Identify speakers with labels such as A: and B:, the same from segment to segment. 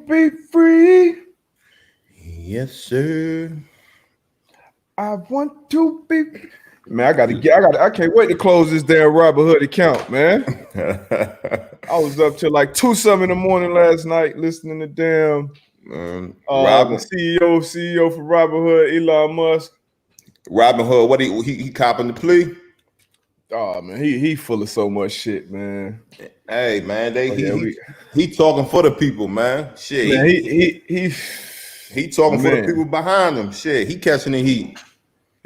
A: Be free.
B: Yes, sir.
A: I want to be. Man, I can't wait to close this damn Robert Hood account, man. I was up till like 2 something in the morning last night listening to damn the
B: Robin
A: CEO for Robert Hood, Elon Musk.
B: Robin Hood, what he copping the plea?
A: Oh man, he full of so much shit, man.
B: Hey man, they
A: Oh yeah,
B: he talking for the people, man. Shit,
A: man,
B: he talking for the
A: man,
B: people behind him. Shit, he catching the heat.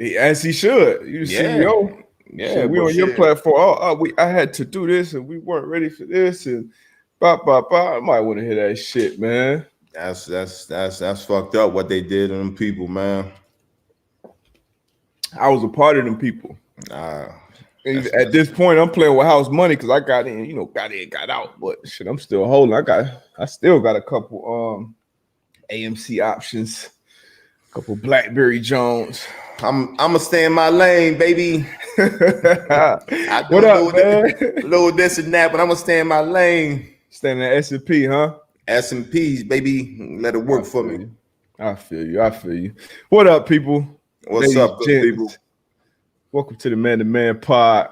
A: as he should. You the
B: Yeah,
A: CEO. Shit,
B: yeah,
A: we
B: but
A: on your
B: shit,
A: platform. I had to do this and we weren't ready for this and I might want to hear that shit, man.
B: that's fucked up what they did to them people, man.
A: I was a part of them people.
B: Uh,
A: And
B: that's
A: at
B: that's
A: this point, I'm playing with house money because I got in, got in, got out. But shit, I'm still holding. I still got a couple AMC options, a couple BlackBerry Jones.
B: I'm gonna stay in my lane, baby. I do
A: What up, man?
B: a little this and that, but I'm gonna stay in my lane.
A: Standing at S&P, huh?
B: S&Ps, baby, let it
A: I
B: work for
A: feel
B: me.
A: you. I feel you. I feel you. What up, people?
B: What's
A: Ladies,
B: up, good people?
A: gents. Welcome to the Man to Man Pod.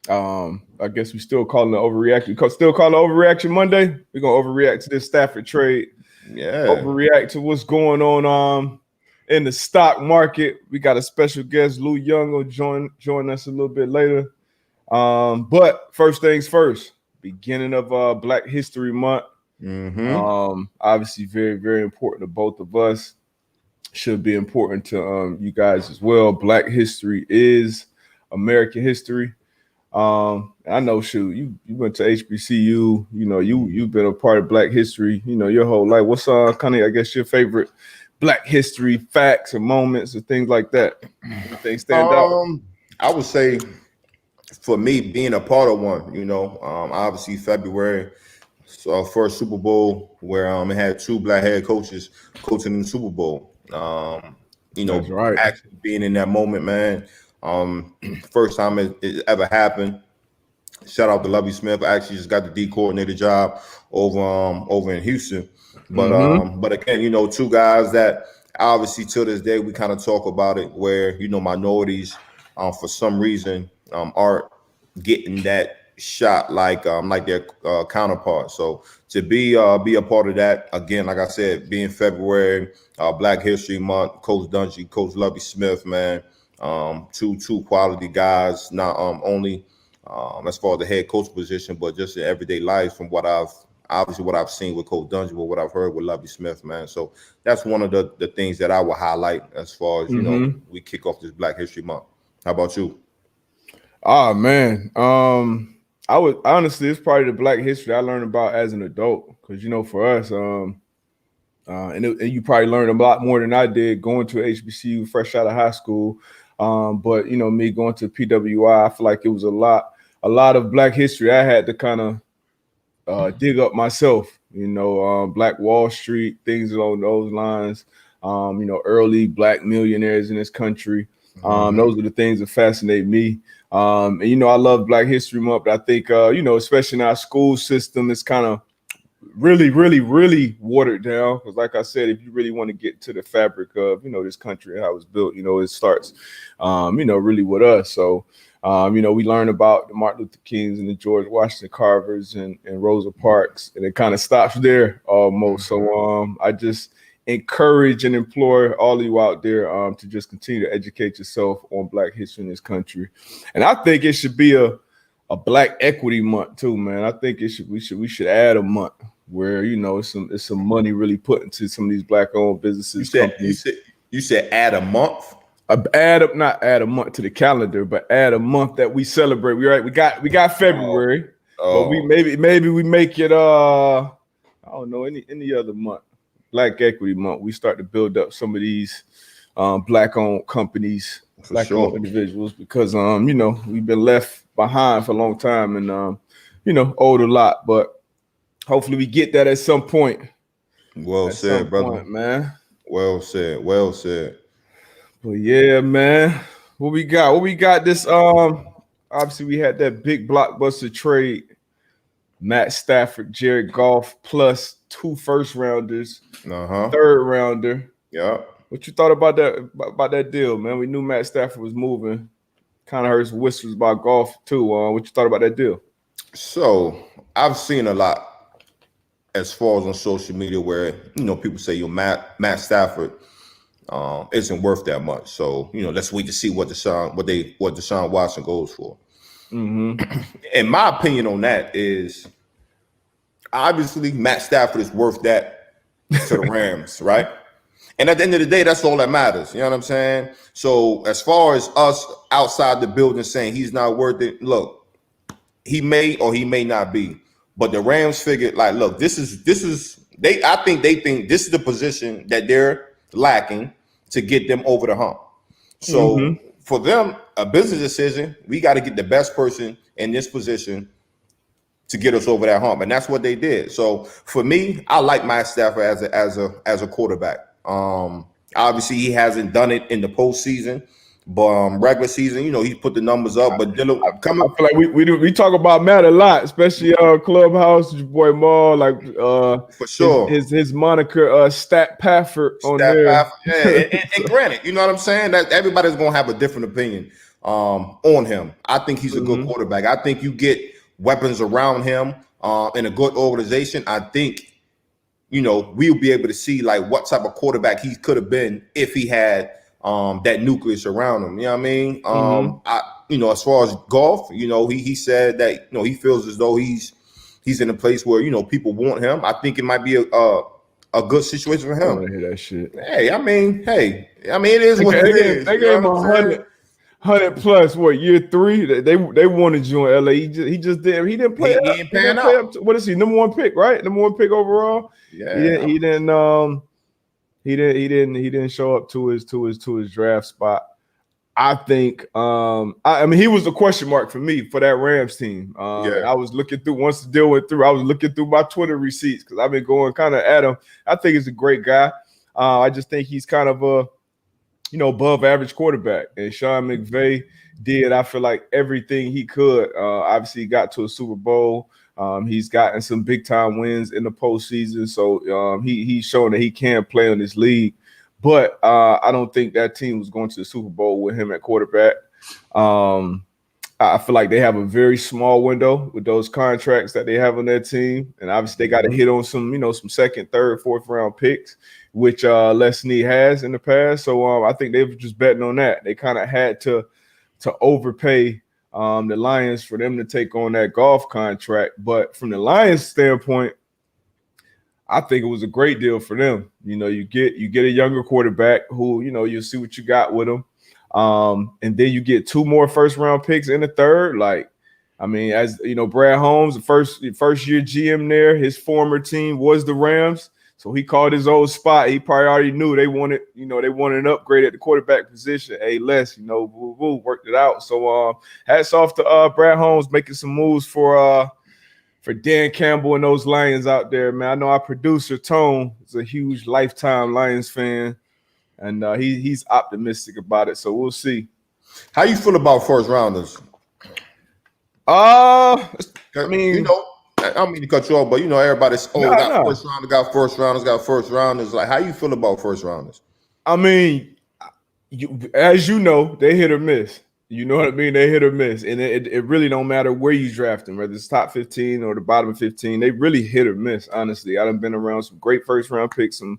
A: I guess we still calling it overreaction. Still calling it Overreaction Monday. We're gonna overreact to this Stafford trade.
B: Yeah.
A: Overreact to what's going on in the stock market. We got a special guest, Lou Young, will join us a little bit later. But first things first, beginning of Black History Month. Obviously very, very important to both of us. Should be important to you guys as well. Black history is American history. I know, shoot, you went to HBCU, you've been a part of Black history, your whole life. What's kind of, I guess, your favorite Black history facts or moments or things like that? Anything stand out?
B: I would say for me being a part of one, obviously February, so first Super Bowl where it had two black head coaches coaching in the Super Bowl.
A: That's right.
B: Actually being in that moment, man. First time it ever happened. Shout out to Lovey Smith. I actually just got the D coordinator job over in Houston. But again, two guys that obviously to this day we kind of talk about it where minorities for some reason aren't getting that shot like their counterparts. So to be a part of that again, like I said, being February, Black History Month, Coach Dungy, Coach Lovey Smith, man, two quality guys, not only as far as the head coach position, but just in everyday life from what I've seen with Coach Dungy, but what I've heard with Lovey Smith, man. So that's one of the things that I will highlight as far as we kick off this Black History Month. How about you?
A: Oh man. I would honestly, it's probably the Black history I learned about as an adult. Because for us, and you probably learned a lot more than I did going to HBCU fresh out of high school. But me going to PWI, I feel like it was a lot of Black history I had to kind of dig up myself. Black Wall Street, things along those lines. Early Black millionaires in this country. Those are the things that fascinate me. And I love Black History Month, but I think especially in our school system, it's kind of really, really, really watered down. Because like I said, if you really want to get to the fabric of, this country and how it's built, it starts, really with us. So, we learn about the Martin Luther Kings and the George Washington Carvers and Rosa Parks, and it kind of stops there almost. So I just encourage and implore all of you out there to just continue to educate yourself on Black history in this country. And I think it should be a Black Equity Month too, man. I think we should add a month where it's some money really put into some of these Black owned businesses.
B: You said add a month.
A: Not add a month to the calendar, but add a month that we celebrate. We got February, but we maybe we make it I don't know, any other month. Black Equity Month. We start to build up some of these Black owned companies, Black owned individuals, because we've been left behind for a long time and owed a lot. But hopefully we get that at some point.
B: Well said, brother.
A: Man.
B: Well said. Well said.
A: But yeah, man. What we got? This obviously we had that big blockbuster trade Matt Stafford, Jared Goff, plus 2 first rounders,
B: Uh-huh.
A: third rounder.
B: Yeah.
A: What you thought about that deal, man? We knew Matt Stafford was moving. Kind of heard some whispers about Goff too. What you thought about that deal?
B: So I've seen a lot as far as on social media where people say Matt Stafford isn't worth that much. So let's wait to see what Deshaun Watson goes for.
A: Mm-hmm.
B: And my opinion on that is obviously Matt Stafford is worth that to the Rams, right? And at the end of the day, that's all that matters. You know what I'm saying? So as far as us outside the building saying he's not worth it, look, he may or he may not be. But the Rams figured, like, look, this is I think they think this is the position that they're lacking to get them over the hump. So for them, a business decision, we got to get the best person in this position to get us over that hump, and that's what they did. So for me, I like Matt Stafford as a quarterback. Obviously, he hasn't done it in the postseason, but regular season, he put the numbers up. But
A: I feel like we talk about Matt a lot, especially Clubhouse. Your boy Maul, like
B: for sure,
A: his moniker Stat Pafford on there.
B: Yeah, and granted, you know what I'm saying, that everybody's gonna have a different opinion on him. I think he's a good quarterback. I think you get weapons around him in a good organization. I think we'll be able to see like what type of quarterback he could have been if he had that nucleus around him. You know what I mean? As far as golf, he said that he feels as though he's in a place where people want him. I think it might be a good situation for him.
A: I want to hear that shit.
B: I mean, it is what it is.
A: They gave him 100 plus. What, year 3? They wanted you in LA. He just didn't. He didn't play. He didn't play up to, what is he? Number 1 pick, right? Number 1 pick overall.
B: Yeah.
A: He didn't show up to his draft spot. I think I mean he was a question mark for me for that Rams team. And I was looking through once the deal went through. I was looking through my Twitter receipts because I've been going kind of at him. I think he's a great guy. I just think he's kind of a above average quarterback. And Sean McVay did, I feel like, everything he could. Obviously, he got to a Super Bowl. He's gotten some big time wins in the postseason. So he's shown that he can play in this league. But I don't think that team was going to the Super Bowl with him at quarterback. I feel like they have a very small window with those contracts that they have on their team. And obviously they got to hit on some, some second, third, fourth round picks, which Les Snead has in the past. So I think they were just betting on that. They kind of had to overpay the Lions for them to take on that golf contract. But from the Lions standpoint, I think it was a great deal for them. You get a younger quarterback who, you'll see what you got with him. And then you get 2 more first round picks in the third. Like, I mean, as Brad Holmes, the first year GM there, his former team was the Rams. So he called his old spot. He probably already knew they wanted an upgrade at the quarterback position. Hey, Les, worked it out. So hats off to Brad Holmes making some moves for Dan Campbell and those Lions out there, man. I know our producer Tone is a huge lifetime Lions fan, and he's optimistic about it. So we'll see.
B: How you feel about first rounders?
A: I mean,
B: I don't mean to cut you off, but everybody's got first rounders. Like, how you feel about first rounders?
A: I mean, as you know, they hit or miss. You know what I mean? They hit or miss. And it really don't matter where you draft them, whether it's top 15 or the bottom of 15. They really hit or miss, honestly. I've been around some great first-round picks, some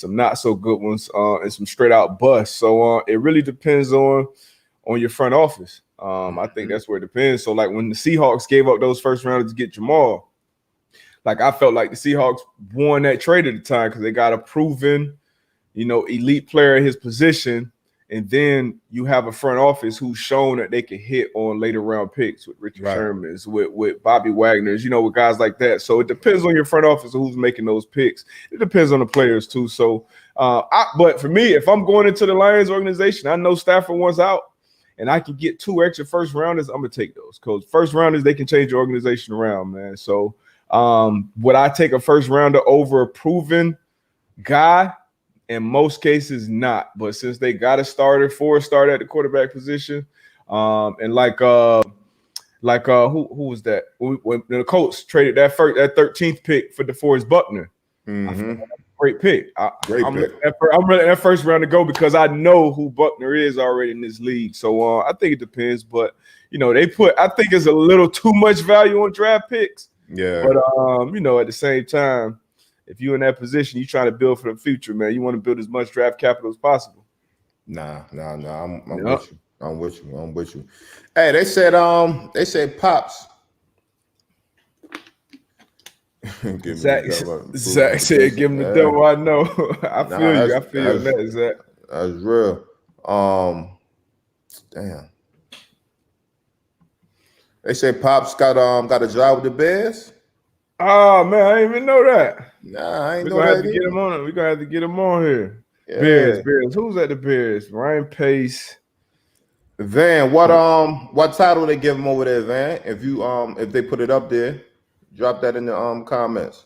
A: not so good ones, and some straight-out busts. So it really depends on your front office. I think that's where it depends. So, like, when the Seahawks gave up those first-rounders to get Jamal, like, I felt like the Seahawks won that trade at the time because they got a proven, elite player in his position. And then you have a front office who's shown that they can hit on later round picks with Richard Sherman's, with Bobby Wagner's, with guys like that. So it depends on your front office and who's making those picks. It depends on the players too. So, but for me, if I'm going into the Lions organization, I know Stafford wants out, and I can get 2 extra first rounders. I'm gonna take those because first rounders they can change your organization around, man. So, would I take a first rounder over a proven guy? In most cases, not. But since they got a starter at the quarterback position, and like Like who was that? When the Colts traded that 13th pick for DeForest Buckner. I feel like that's a great pick.
B: Great
A: I'm
B: pick.
A: I'm ready that first round to go because I know who Buckner is already in this league. So I think it depends, but I think it's a little too much value on draft picks.
B: Yeah.
A: But at the same time, if you're in that position, you're trying to build for the future, man. You want to build as much draft capital as possible.
B: Nah. I'm with you. I'm with you. Hey, they said Pops.
A: Zach said, "Give him the dough." I know. I feel you. I feel you on that, Zach.
B: That's real. Damn. They say Pops got a job with the Bears.
A: Oh man, I didn't even know that.
B: Nah, I ain't
A: We're
B: know
A: gonna
B: that
A: have to
B: either.
A: get him on it. We're gonna have to get him on here.
B: Yeah.
A: Bears. Who's at the Bears? Ryan Pace.
B: Van, what title they give him over there, Van? If they put it up there, drop that in the comments.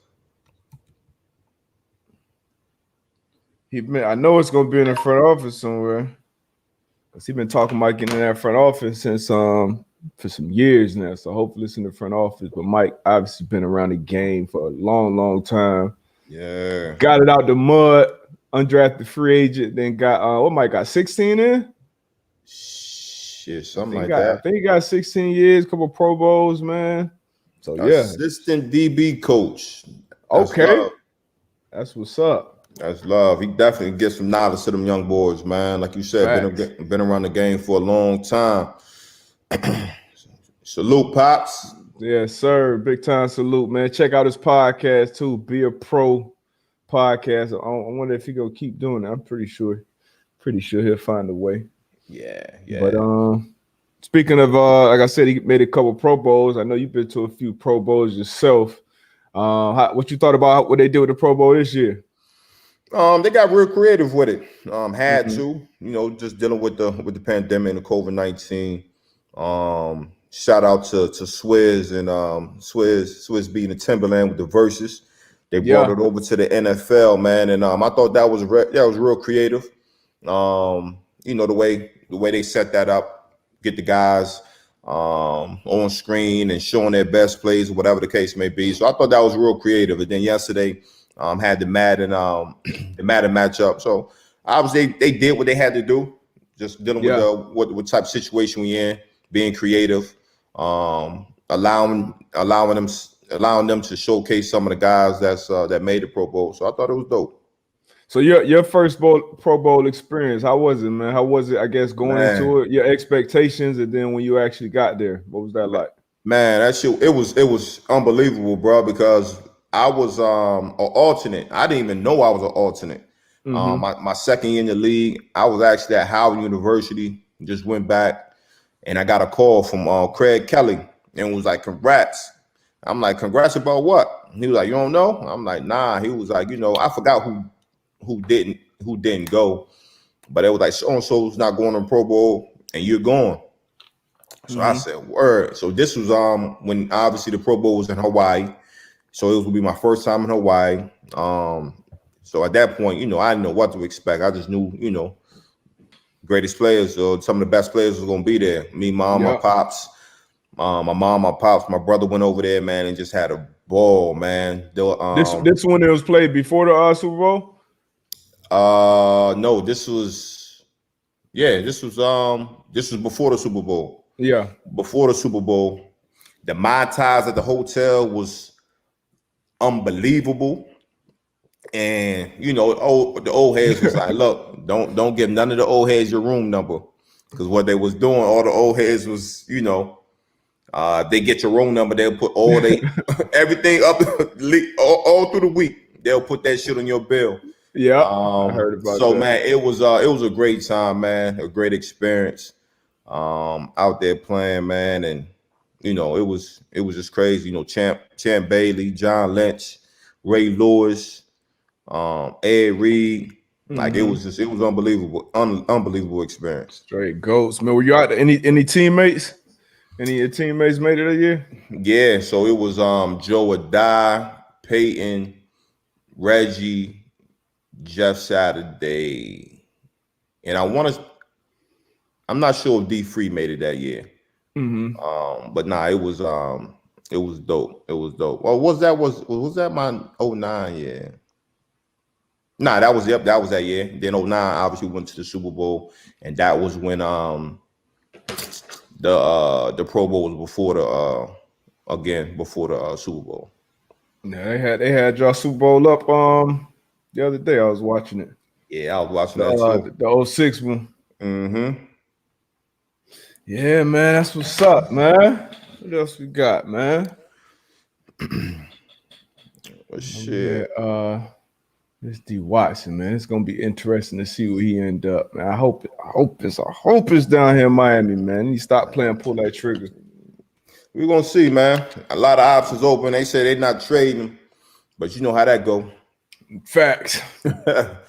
A: I know it's gonna be in the front office somewhere. Cause he's been talking about getting in that front office since for some years now. So hopefully it's in the front office. But Mike obviously been around the game for a long, long time.
B: Yeah.
A: Got it out the mud, undrafted free agent, then got what Mike got 16 in?
B: Shit, something like that.
A: I think he got 16 years, couple Pro Bowls, man. So yeah.
B: Assistant DB coach.
A: Okay. That's what's up.
B: That's love. He definitely gets some knowledge to them young boys, man. Like you said, been around the game for a long time. Salute, Pops.
A: Yes, sir. Big time salute, man. Check out his podcast too. Be a Pro podcast. I wonder if he gonna keep doing it. I'm pretty sure he'll find a way.
B: Yeah.
A: But speaking of like I said, he made a couple Pro Bowls. I know you've been to a few Pro Bowls yourself. What you thought about what they did with the Pro Bowl this year?
B: They got real creative with it. Had to, just dealing with the pandemic and the COVID-19. Shout out to Swizz and Swizz beating the Timberland with the verses. They brought it over to the NFL, man, and I thought that was real creative. The way they set that up, get the guys on screen and showing their best plays, whatever the case may be. So I thought that was real creative. And then yesterday, had the Madden matchup. So obviously they did what they had to do, just dealing with what type of situation we in, being creative, allowing them to showcase some of the guys that made the Pro Bowl. So I thought it was dope.
A: So your first Pro Bowl experience, how was it, man? How was it, I guess, going into it, your expectations, and then when you actually got there, what was that like?
B: Man, that shit, it was unbelievable, bro, because I was an alternate. I didn't even know I was an alternate. My second year in the league, I was actually at Howard University, just went back, and I got a call from Craig Kelly, and was like, congrats. I'm like, congrats about what? He was like, you don't know? I'm like, nah. He was like, I forgot who didn't go, but it was like so-and-so's not going to Pro Bowl and you're going. So I said, word. So this was when obviously the Pro Bowl was in Hawaii. So it would be my first time in Hawaii. So at that point, I didn't know what to expect. I just knew, greatest players or some of the best players was gonna be there. Me, mom, my pops, my mom, my pops, my brother went over there, man, and just had a ball, man.
A: This one it was played before the Super Bowl?
B: No, this was before the Super Bowl.
A: Yeah.
B: Before the Super Bowl. The Mai Tais at the hotel was unbelievable. And the old heads was like, look, don't give none of the old heads your room number. Because what they was doing, all the old heads was, they get your room number, they'll put all everything up all through the week. They'll put that shit on your bill.
A: Yeah, I heard about that.
B: So man, it was a great time, man, a great experience. Out there playing, man, and it was just crazy. Champ Bailey, John Lynch, Ray Lewis, Ed Reed. Like it was unbelievable, unbelievable experience.
A: Straight goats, man. Were you out there? Any teammates? Any of your teammates made it that year?
B: Yeah, so it was Joe Adai, Peyton, Reggie, Jeff Saturday, and I'm not sure if D Free made it that year. But nah, it was dope. It was dope. Well, was that my 09 year? Nah, that was that year. Then 09 obviously went to the Super Bowl, and that was when the Pro Bowl was before the Super Bowl.
A: Yeah, they had y'all Super Bowl up the other day. I was watching it.
B: Yeah, I was watching that too.
A: The 06 one.
B: Mm-hmm.
A: Yeah, man, that's what's up, man. What else we got, man?
B: Oh, shit.
A: This D Watson, man. It's gonna be interesting to see where he end up, man. I hope it's down here in Miami, man. He stop playing pull that trigger.
B: We're gonna see, man. A lot of options open. They say they're not trading him, but you know how that go.
A: Facts.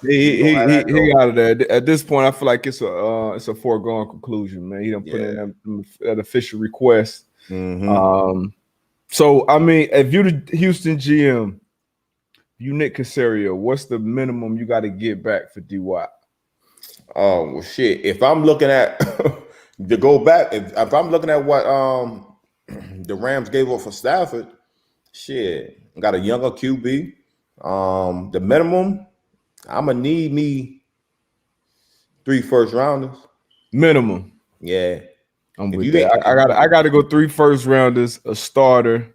A: he out of there. At this point, I feel like it's a foregone conclusion, man. He done put in that official request.
B: Mm-hmm.
A: So I mean, if you the Houston GM, you Nick Caserio, what's the minimum you got to get back for D-Watt?
B: Oh well, shit. If I'm looking at to go back, if I'm looking at what the Rams gave up for Stafford, shit, got a younger QB. The minimum, I'm gonna need me 3 first rounders.
A: Minimum.
B: Yeah.
A: I'm with that. I gotta go 3 first rounders, a starter,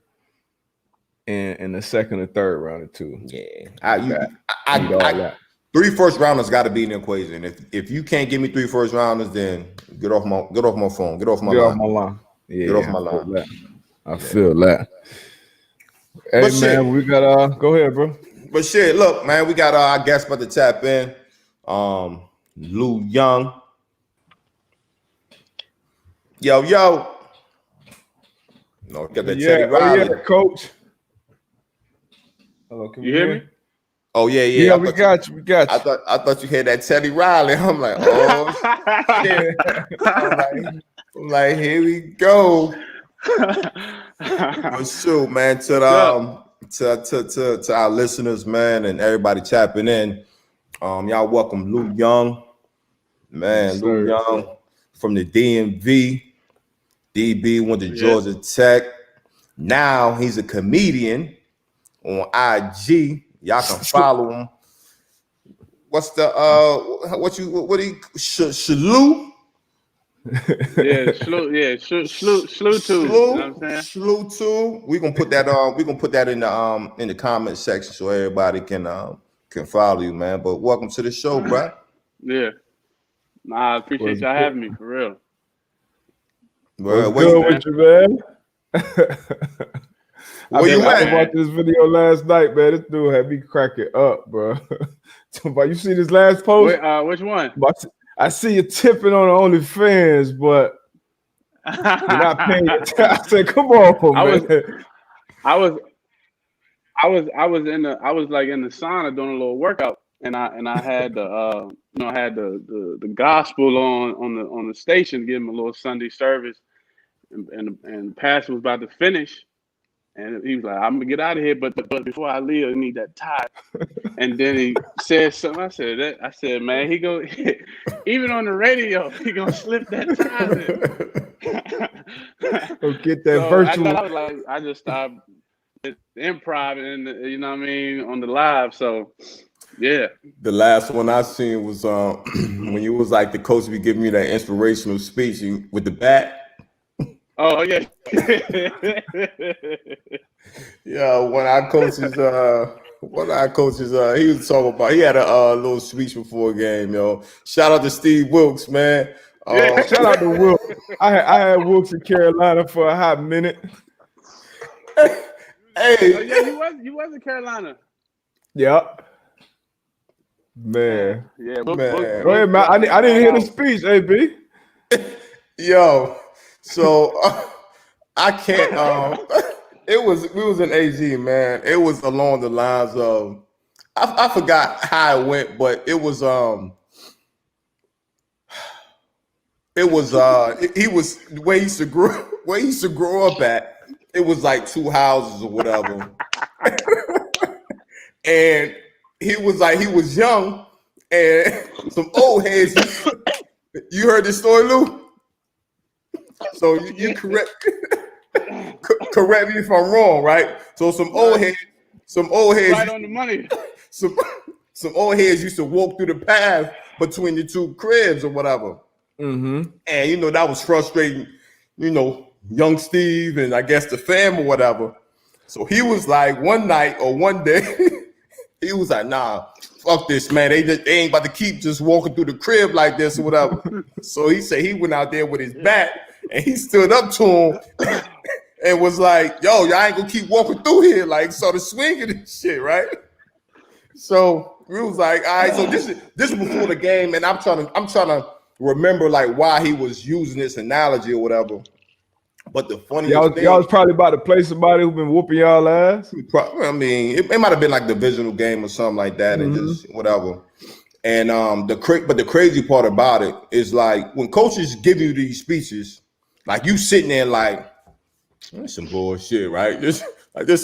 A: and a second or third rounder too.
B: Yeah. I 3 first rounders got to be in the equation. If you can't give me 3 first rounders, then get off my phone. Get off my line.
A: Yeah,
B: get off my line.
A: I feel that. Hey, but man, shit, we got go ahead, bro.
B: But shit, look, man, we got our guest about to tap in. Lou Young. Yo. No, got that Teddy Riley.
A: Yeah, coach. Hello, can you hear me?
B: Oh yeah.
A: Yeah, we got you.
B: I thought you had that Teddy Riley. I'm like, oh shit. I'm like, here we go. But shoot, man, to our listeners, man, and everybody tapping in. Y'all welcome Lou Young. Man, yes, Lou Young from the DMV. DB went to Georgia Tech. Now he's a comedian on IG. Y'all can follow him. What's the Shalou?
C: Shalou too. You know what I'm saying?
B: Shalou too. We gonna put that in the comment section so everybody can follow you, man. But welcome to the show, bro.
C: Yeah. Nah, I appreciate y'all having me for real.
A: Well, what's good with you, man?
B: Where you at?
A: I watched this video last night, man. This dude had me cracking up, bro. But you see this last post?
C: Which one?
A: I see you tipping on the OnlyFans, but you're not paying attention. I said, "Come on, man."
C: I was in the sauna doing a little workout, and I had the gospel on the station, giving a little Sunday service, and the pastor was about to finish. And he was like, "I'm gonna get out of here, but before I leave, I need that tie." And then he said something. I said, "Man, he go even on the radio, he gonna slip that tie in."
A: Go get that virtual.
C: I just started improv and you know what I mean on the live. So yeah.
B: The last one I seen was when you was like the coach be giving me that inspirational speech with the bat.
C: Oh yeah.
B: Yeah, one of our coaches, he was talking about. He had a little speech before a game, yo. Shout out to Steve Wilkes, man.
A: Shout out to Wilkes. I had Wilkes in Carolina for a hot minute.
B: Hey,
C: you was in Carolina.
A: Yep. Man.
C: Yeah,
A: man. Go ahead, man. I didn't hear the speech, AB.
B: Yo. So I can't. We was in AZ, man. It was along the lines of I forgot how it went, but he was where he used to grow up at. It was like 2 houses or whatever, and he was young and some old heads. You heard this story, Lou? So you correct correct me if I'm wrong, right? So some old heads,
C: right on the money.
B: some old heads used to walk through the path between the two cribs or whatever.
A: Mm-hmm.
B: And that was frustrating, young Steve and I guess the fam or whatever. So he was like one night or one day, he was like, nah, fuck this, man. They ain't about to keep just walking through the crib like this or whatever. So he said he went out there with his bat and he stood up to him and was like, yo, y'all ain't gonna keep walking through here, like started swinging and shit, right? So we was like, all right, so this is before the game, and I'm trying to remember like why he was using this analogy or whatever. But the funniest thing,
A: y'all was probably about to play somebody who been whooping y'all ass.
B: I mean, it might have been like divisional game or something like that, and just whatever. And but the crazy part about it is like when coaches give you these speeches, like you sitting there like, that's some bullshit, right? This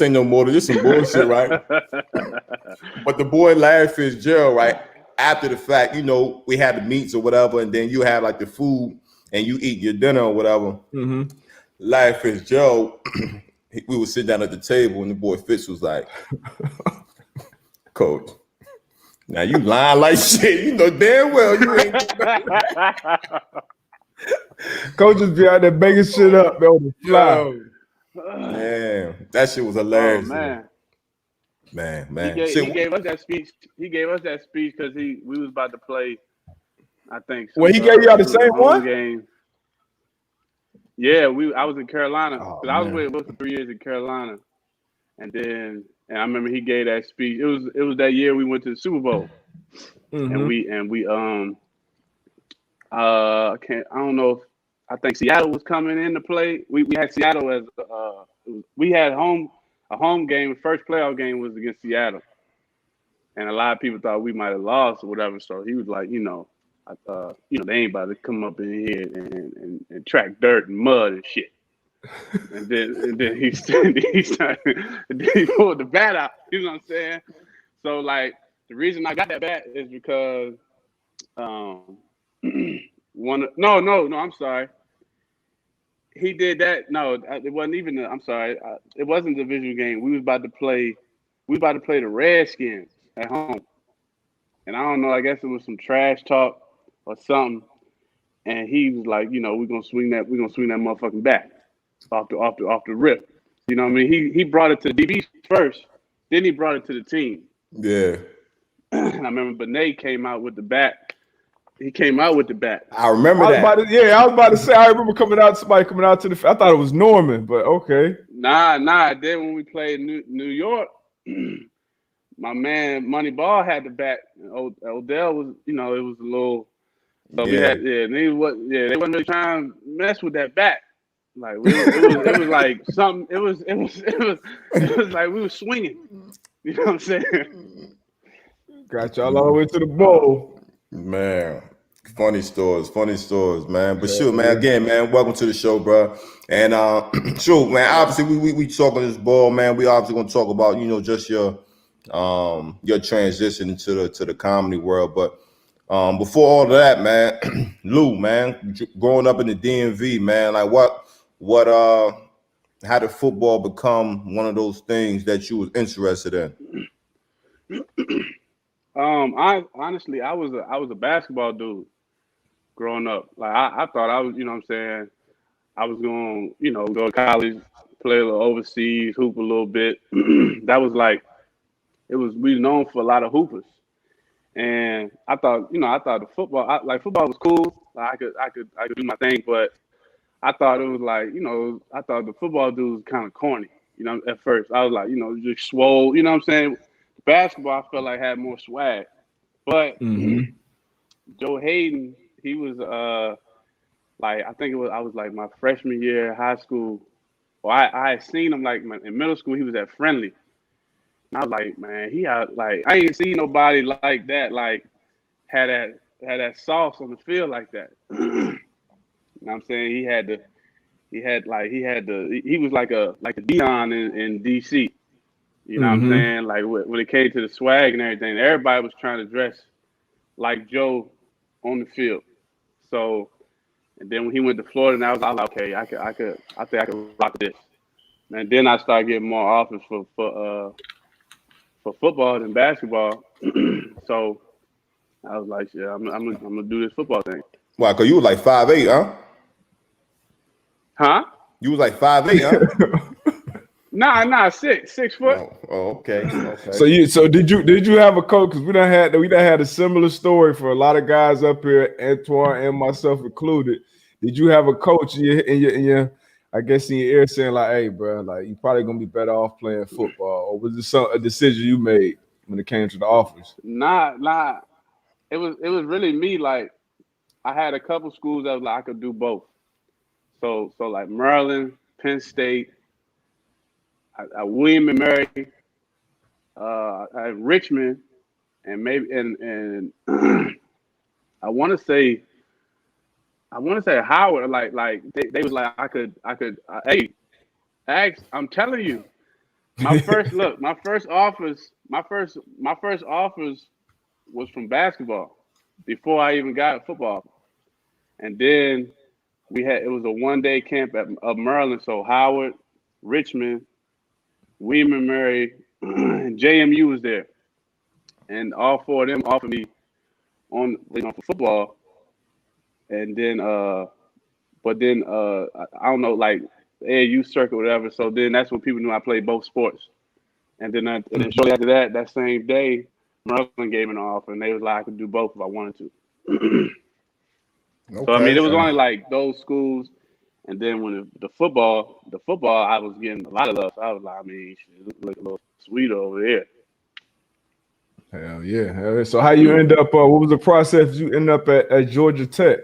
B: ain't no more than this some bullshit, right? But the boy Larry Fitzgerald, right, after the fact, we had the meats or whatever, and then you have like the food and you eat your dinner or whatever.
A: Mm-hmm.
B: Larry Fitzgerald, we would sit down at the table and the boy Fitz was like, Coach, now you lying like shit. You know damn well you ain't.
A: Coaches be out there baking shit up on the fly.
B: Yo, man, that shit was hilarious.
C: Oh, man.
B: Man.
C: He gave us that speech. He gave us that speech because we was about to play, I think.
A: Well, he gave y'all the same one?
C: Game. Yeah, I was in Carolina.
A: Oh,
C: I was with for 3 years in Carolina. And I remember he gave that speech. It was that year we went to the Super Bowl.
A: Mm-hmm.
C: And we I don't know if I think Seattle was coming into play. We had Seattle as we had a home game. The first playoff game was against Seattle, and a lot of people thought we might have lost or whatever. So he was like, they ain't about to come up in here and track dirt and mud and shit. and then he pulled the bat out. You know what I'm saying? So like the reason I got that bat is because I'm sorry. He did that. No, it wasn't even. I'm sorry. It wasn't a division game. We was about to play the Redskins at home, and I don't know. I guess it was some trash talk or something. And he was like, we're gonna swing that motherfucking bat off the rip. You know what I mean? He brought it to the DBs first, then he brought it to the team.
B: Yeah.
C: And I remember Benet came out with the bat. He came out with the bat.
B: I remember that.
A: I was about to say. I remember somebody coming out to the. I thought it was Norman, but okay.
C: Nah. Then when we played New York, my man Moneyball had the bat. Odell was, it was a little. So we had, they wasn't really trying to mess with that bat. Like it was like something. It was like we were swinging. You know what I'm saying?
A: Got y'all all the way to the bowl.
B: Man, funny stories, man. But sure, man. Again, man, welcome to the show, bro. And sure, man. Obviously, we talking this ball, man. We obviously gonna talk about just your transition to the comedy world. But before all of that, man, Lou, man, growing up in the DMV, man, like what how did football become one of those things that you was interested in?
C: I honestly, I was a basketball dude growing up. Like I thought I was, I was going, go to college, play a little overseas, hoop a little bit. That was like, we were known for a lot of hoopers. And I thought, the football was cool. Like I could do my thing, but I thought it was like, I thought the football dude was kind of corny. At first I was like, just swole. You know what I'm saying? Basketball, I felt like had more swag, but Joe Hayden, he was I think I was like my freshman year of high school. Well, I had seen him like in middle school. He was at Friendly, and I was like, man, I ain't seen nobody like that. Like had that sauce on the field like that. You know what I'm saying? He was like a Dion in DC. You know what I'm saying? Like when it came to the swag and everything, everybody was trying to dress like Joe on the field. So, And then when he went to Florida, and I was like, okay, I think I could rock this. And then I started getting more offers for football than basketball. So I was like, yeah, I'm gonna do this football thing.
B: Wow, cause you was like 5'8", huh?
C: Huh?
B: You was like 5'8", huh?
C: Nah, 6 foot.
B: Okay.
A: So did you have a coach? Because we done had a similar story for a lot of guys up here, Antoine and myself included. Did you have a coach in your I guess in your ear saying like, hey, bro, like you probably gonna be better off playing football, or was it a decision you made when it came to the offers?
C: Nah. It was really me. Like I had a couple schools that was like I could do both. So like Maryland, Penn State, William and Mary, Richmond, and maybe and I want to say Howard. Like they was like I could. Hey, Ax, I'm telling you, my first offers was from basketball before I even got football, and then it was a 1-day camp of Maryland. So Howard, Richmond, William and Mary, and JMU was there, and all four of them offered me for football, and then but then I don't know, like AAU circuit, whatever. So then that's when people knew I played both sports, and then shortly after that same day, Maryland gave me an offer, and they was like I could do both if I wanted to.
B: Okay.
C: So I mean, it was only like those schools. And then when the football, I was getting a lot of love. So I was like, I mean, it look a little sweet over there.
A: Hell yeah. So how you end up? What was the process? You end up at Georgia Tech?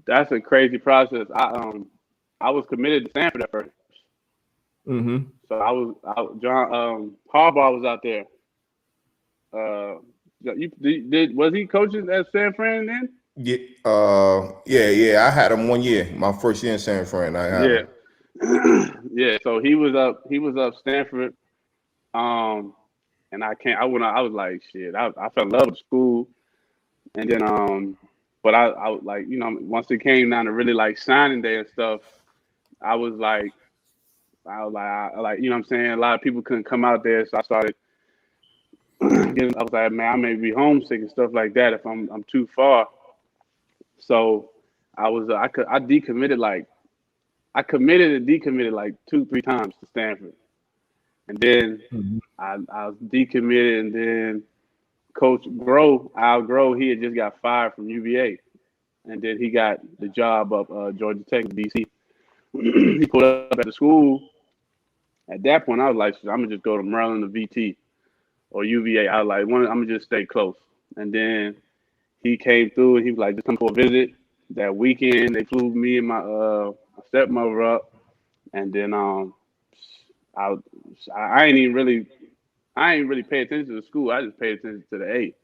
C: That's a crazy process. I was committed to Stanford at first.
A: Mm-hmm.
C: So John Harbaugh was out there. Was he coaching at San Fran then?
B: Yeah. I had him 1 year, my first year in San Fran. I had him.
C: Yeah. So he was up Stanford. And I was like, shit, I fell in love with school. And then but I like, once it came down to really like signing day and stuff, I was like, you know what I'm saying? A lot of people couldn't come out there, so I started I was like, man, I may be homesick and stuff like that if I'm too far. So I decommitted I committed and decommitted like 2-3 times to Stanford. And then I was decommitted, and then Coach Al Groh, he had just got fired from UVA. And then he got the job up Georgia Tech in DC. He pulled up at the school. At that point, I was like, I'm gonna just go to Maryland or VT or UVA. I was like, I'm gonna just stay close. And then he came through, and he was like, just come for a visit. That weekend, they flew me and my stepmother up, and then I ain't really pay attention to the school. I just paid attention to the A,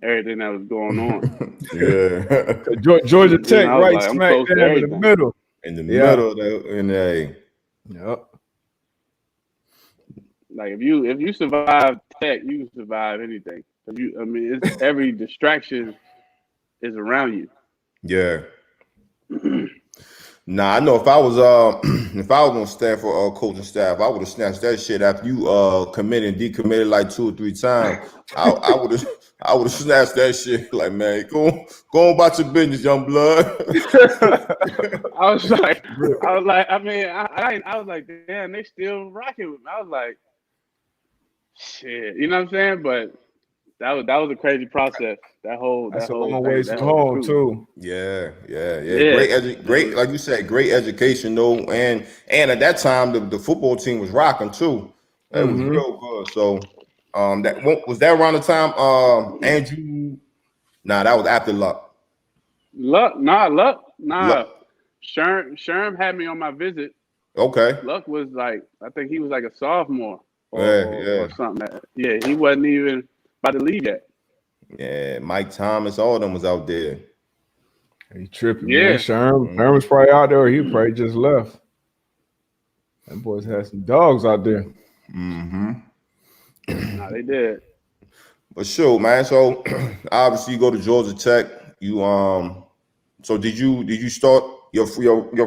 C: everything that was going on.
B: Yeah.
A: Georgia Tech, right
C: like,
A: smack dab in the middle.
B: In the middle of the A.
A: Yep.
C: Like if you survive tech, you can survive anything. It's every distraction is around you.
B: Yeah. Nah, I know if I was on staff or coaching staff, I would have snatched that shit after you committed and decommitted like 2 or 3 times. I would have snatched that shit. Like, man, go on about your business, young blood.
C: I was like, I was like, damn, they still rocking with me. I was like, shit, you know what I'm saying? But that was a crazy process. That's a
A: long ways from home too.
B: Yeah. Great, like you said, great education though, and at that time the football team was rocking too. It was real good. So, was that around the time Andrew? Nah, that was after Luck.
C: Luck. Sherm had me on my visit.
B: Okay.
C: Luck was like, I think he was like a sophomore
B: or
C: something. Yeah, he wasn't even about to leave yet.
B: Yeah, Mike Thomas, all of them was out there.
A: He tripping, man. Sherm was probably out there, or he probably just left. Them boys had some dogs out there.
C: Nah, they did.
B: But sure, man. So obviously you go to Georgia Tech. You So did you start your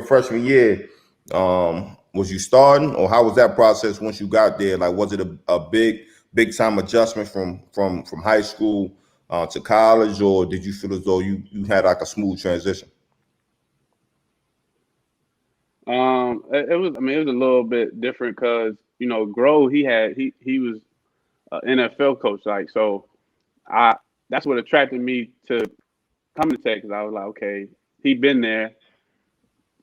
B: freshman year? Was you starting, or how was that process once you got there? Like, was it a big time adjustment from high school to college, or did you feel as though you had like a smooth transition?
C: It was. I mean, it was a little bit different because Grove he was an NFL coach, like so. I That's what attracted me to come to Texas. I was like, okay, he been there,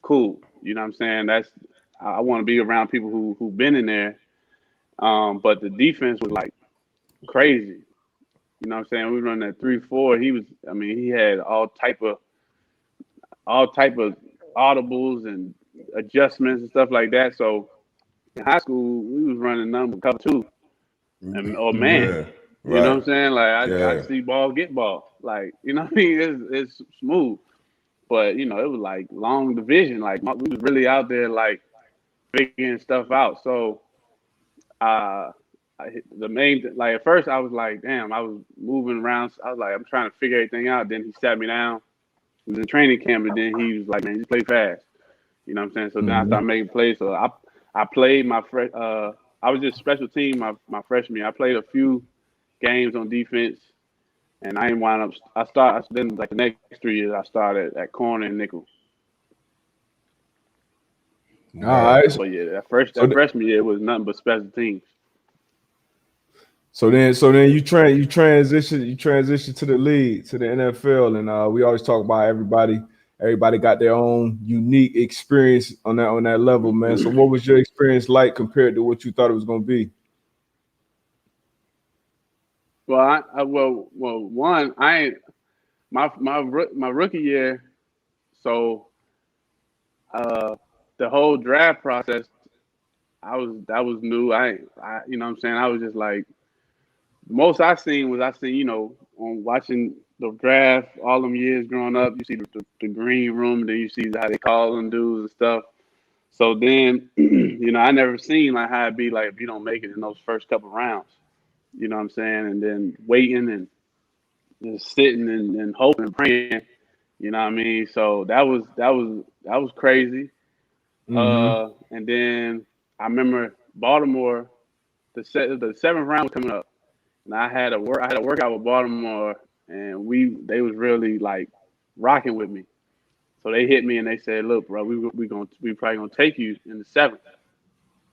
C: cool. You know what I'm saying? I want to be around people who've been in there. But the defense was like crazy. You know what I'm saying? We run that 3-4. I mean, he had all type of audibles and adjustments and stuff like that. So in high school, we was running number cover two or man.
B: Yeah,
C: You know what
B: right.
C: I'm saying? Like I
B: Yeah,
C: see ball, get ball. Like you know what I mean? It's smooth. But it was like long division. Like we was really out there like figuring stuff out. So uh the like at first I was like, damn, I was moving around. I was like, I'm trying to figure everything out. Then he sat me down. It was in training camp, and then he was like, man, just play fast. You know what I'm saying? So then I started making plays. So I played I was just special team my freshman year. I played a few games on defense, and I ain't wind up. Then like the next 3 years I started at corner and nickel.
A: All right.
C: But yeah,
A: So
C: that freshman year was nothing but special teams.
A: So then you transition to the league, to the NFL, and we always talk about everybody got their own unique experience on that level, man. So what was your experience like compared to what you thought it was going to be?
C: Well, one I ain't my rookie year. So the whole draft process, that was new. You know what I'm saying? I was just like most I seen on watching the draft all them years growing up. You see the green room, then you see how they call them dudes and stuff. So then, I never seen like how it'd be like if you don't make it in those first couple rounds. You know what I'm saying? And then waiting and just sitting and hoping, praying. You know what I mean? So that was crazy. And then I remember Baltimore, the seventh round was coming up, and I had a workout with Baltimore, and they was really like rocking with me. So they hit me and they said, "Look, bro, we probably gonna take you in the seventh."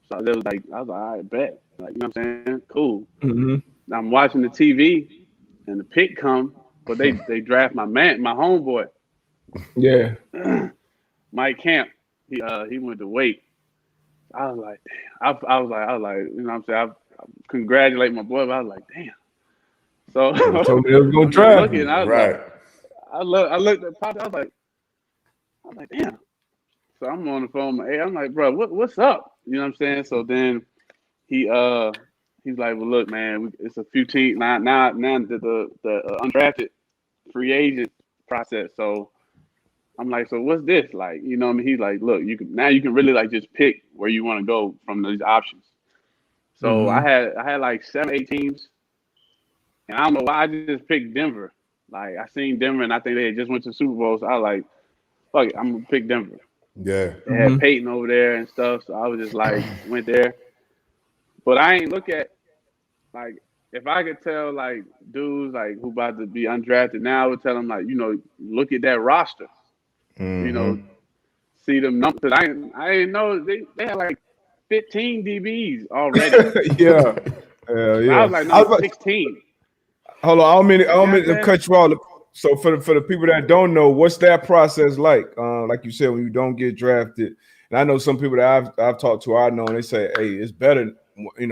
C: So I was like, "All right, bet." Like, you know what I'm saying? Cool. I'm watching the TV, and the pick come, but they draft my homeboy,
A: Yeah.
C: Mike Camp. He went to Wake. I was like, damn. I was like, you know what I'm saying? I congratulate my boy, but I was like, damn. So
A: They told me they was going
C: I'm
A: to
C: just
A: draft
C: looking.
A: you.
C: I was
B: right.
C: like, I looked at Pop. I was like, damn. So I'm on the phone. I'm like, bro, what's up? You know what I'm saying? So then he he's like, well, look, man, it's a few teams now the undrafted free agent process. So I'm like, so what's this like? You know what I mean? He's like, look, you can really like just pick where you want to go from these options. So I had like 7, 8 teams, and I don't know why I just picked Denver. Like I seen Denver, and I think they had just went to the Super Bowl. So I was like, fuck it, I'm gonna pick Denver.
B: Yeah.
C: They had Peyton over there and stuff, so I was just like went there. But I ain't look at like if I could tell like dudes like who about to be undrafted now, I would tell them like look at that roster. You know, see them numbers. I didn't know they had like 15 DBs already.
A: Yeah.
C: I
A: Yeah.
C: was like number 16.
A: Hold on, I don't mean to
C: Yeah,
A: cut you off. So for the people that don't know, what's that process like? Like you said, when you don't get drafted, and I know some people that I've talked to, I know, and they say, hey, it's better,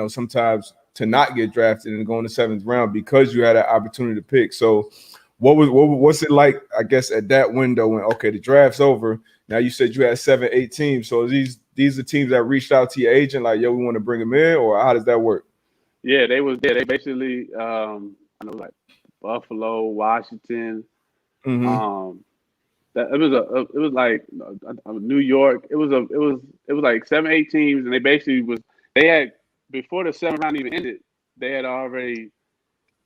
A: sometimes to not get drafted and go in the seventh round because you had an opportunity to pick. So what's it like? I guess at that window when the draft's over. Now you said you had 7, 8 teams. So these are teams that reached out to your agent, like, yo, we want to bring them in, or how does that work?
C: Yeah, they basically I know like Buffalo, Washington. That it was like New York. It was like 7, 8 teams, and they had before the seventh round even ended, they had already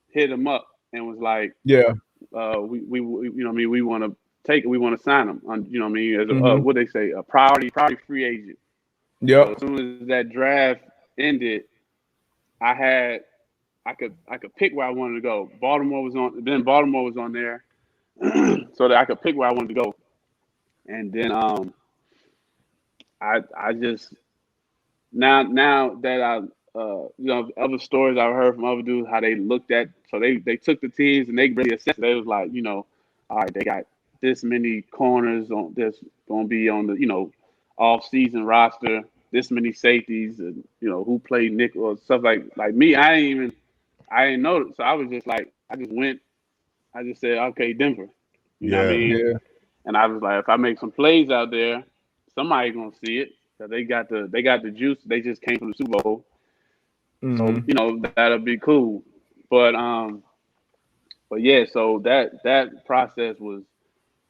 C: hit them up and was like,
A: Yeah.
C: we we want to take it. We want to sign him. You know what I mean? As what they say, a priority free agent.
A: Yep.
C: So as soon as that draft ended, I could pick where I wanted to go. Baltimore was on there, so that I could pick where I wanted to go. And then I just now that other stories I've heard from other dudes how they looked at, so they took the teams and they really assessed. They was like, all right, they got this many corners on this gonna be on the off season roster, this many safeties, and who played nickel or stuff like me. I didn't know. So I was just like, I just said, okay, Denver. You know what I mean?
A: Yeah.
C: And I was like, if I make some plays out there, somebody gonna see it. Cause they got the juice. They just came from the Super Bowl. So that'll be cool. But yeah, so that process was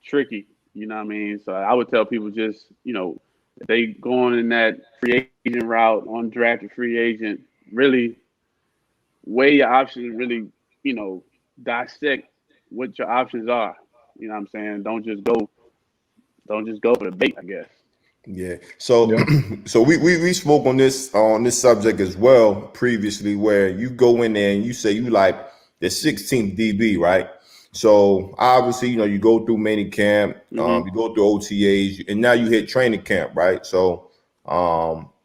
C: tricky. You know what I mean? So I would tell people just, if they going in that free agent route, undrafted free agent, really weigh your options, really, dissect what your options are. You know what I'm saying? Don't just go for the bait, I guess.
B: Yeah. So so we spoke on this subject as well previously, where you go in there and you say you like the 16th DB, right? So obviously, you go through mini camp, you go through OTAs, and now you hit training camp, right? So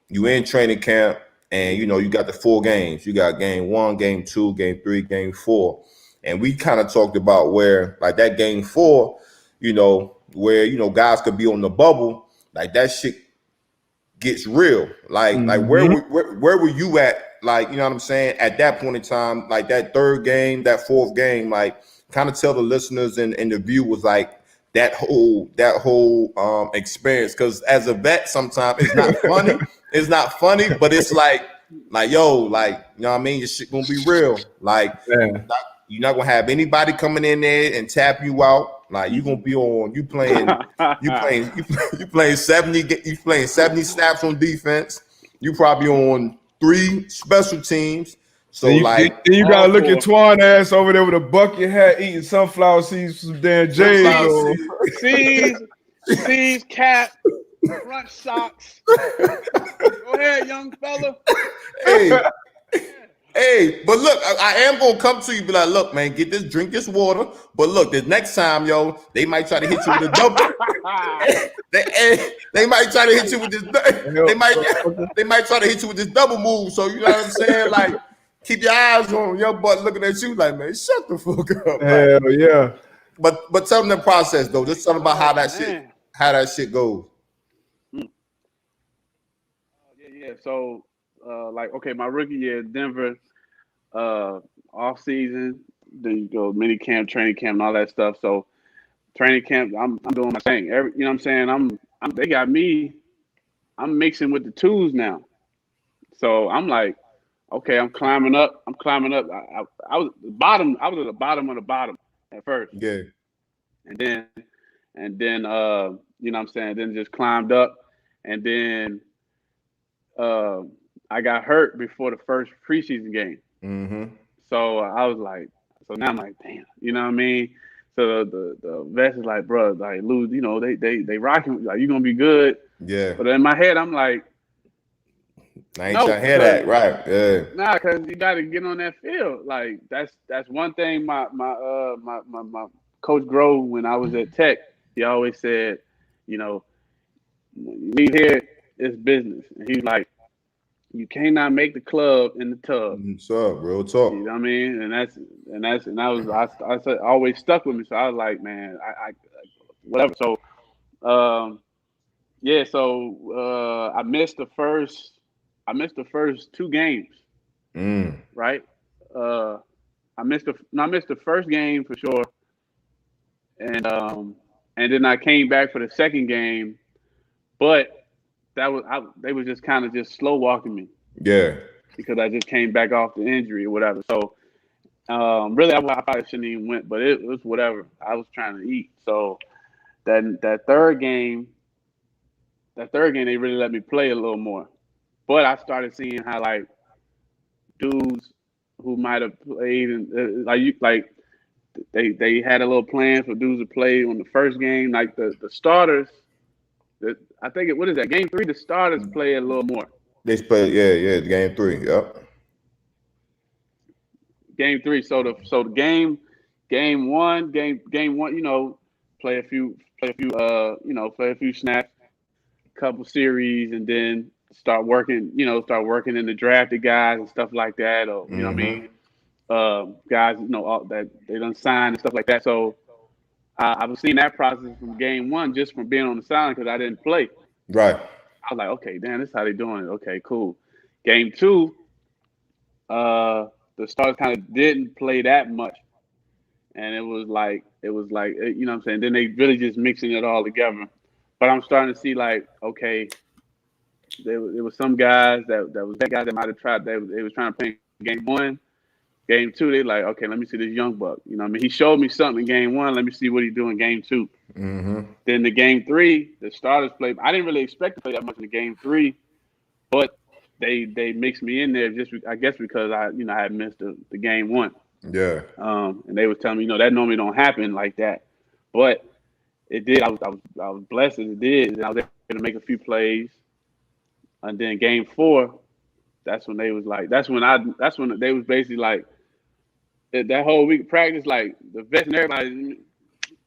B: you in training camp, and you got the 4 games. You got game 1, game 2, game 3, game 4. And we kind of talked about where like that game 4, where guys could be on the bubble. Like that shit gets real. Like where were you at? Like, you know what I'm saying? At that point in time, like that 3rd game, that 4th game, like kind of tell the listeners and the viewers like that whole experience. Cause as a vet, sometimes it's not funny. It's not funny, but it's like yo, like, you know what I mean? Your shit gonna be real. Like you're not gonna have anybody coming in there and tap you out. Like you gonna be on, you playing 70 snaps on defense. You probably on 3 special teams. So
A: then you gotta look at Twan ass over there with a bucket hat eating sunflower seeds, some damn J's.
C: Seeds, cap, front socks. Go ahead, young fella.
B: Hey, but look, I am gonna come to you, be like, look, man, drink this water. But look, the next time, yo, they might try to hit you with a double. they might try to hit you with this. They might try to hit you with this double move. So you know what I'm saying? Like, keep your eyes on your butt looking at you, like, man, shut the fuck up.
A: Hell
B: like,
A: yeah.
B: But tell them the process though. Just tell them about how that shit goes.
C: Yeah. So, okay, my rookie year, Denver. Off season, then you go mini camp, training camp, and all that stuff. So training camp, I'm doing my thing. You know what I'm saying? They got me. I'm mixing with the twos now. So I'm like, okay, I'm climbing up. I was the bottom. I was at the bottom of the bottom at first.
B: Yeah.
C: And then you know what I'm saying? Then just climbed up, and then I got hurt before the first preseason game. So I was like, now I'm like, damn, you know what I mean? So the vets is like, bro, like lose, they rocking, like you gonna be good.
B: Yeah.
C: But in my head, I'm like,
B: I ain't trying to hear that, right? Yeah.
C: Nah, because you got to get on that field. Like that's one thing. My coach Grove, when I was at Tech, he always said, when you leave here, it's business. And he's like, you cannot make the club in the tub.
B: What's up, real talk?
C: You know what I mean? And I said always stuck with me. So I was like, man, I whatever. So, yeah. So I missed the first 2 games. Right. I missed the first game for sure, and then I came back for the second game, but they were just kind of just slow walking me.
B: Yeah.
C: Because I just came back off the injury or whatever. So really, I probably shouldn't even went, but it was whatever. I was trying to eat. So that third game, they really let me play a little more. But I started seeing how like dudes who might have played and they had a little plan for dudes to play on the first game. Like the starters, I think what is that, game 3? The starters play a little more.
B: They play, yeah, game 3. Yep.
C: Game 3. So the game one, play a few snaps, couple series, and then start working in the drafted guys and stuff like that, or you know what I mean, guys that they done signed and stuff like that. So I was seeing that process from game 1 just from being on the sideline because I didn't play.
B: Right.
C: I was like, okay, damn, this is how they doing it. Okay, cool. Game 2, the stars kind of didn't play that much, and it was like you know what I'm saying. Then they really just mixing it all together. But I'm starting to see like, okay, there was some guys that might have tried. They was trying to play game 1. Game 2, they like, okay, let me see this young buck. You know what I mean? He showed me something in game 1. Let me see what he do in game 2.
B: Mm-hmm.
C: Then the game 3, the starters played. I didn't really expect to play that much in the game 3, but they mixed me in there just, I guess, because I had missed the game 1.
B: Yeah.
C: And they was telling me, that normally don't happen like that, but it did. I was blessed that it did, and I was able to make a few plays. And then game 4, that's when they was like, that's when they was basically like, that whole week of practice, like the vets and everybody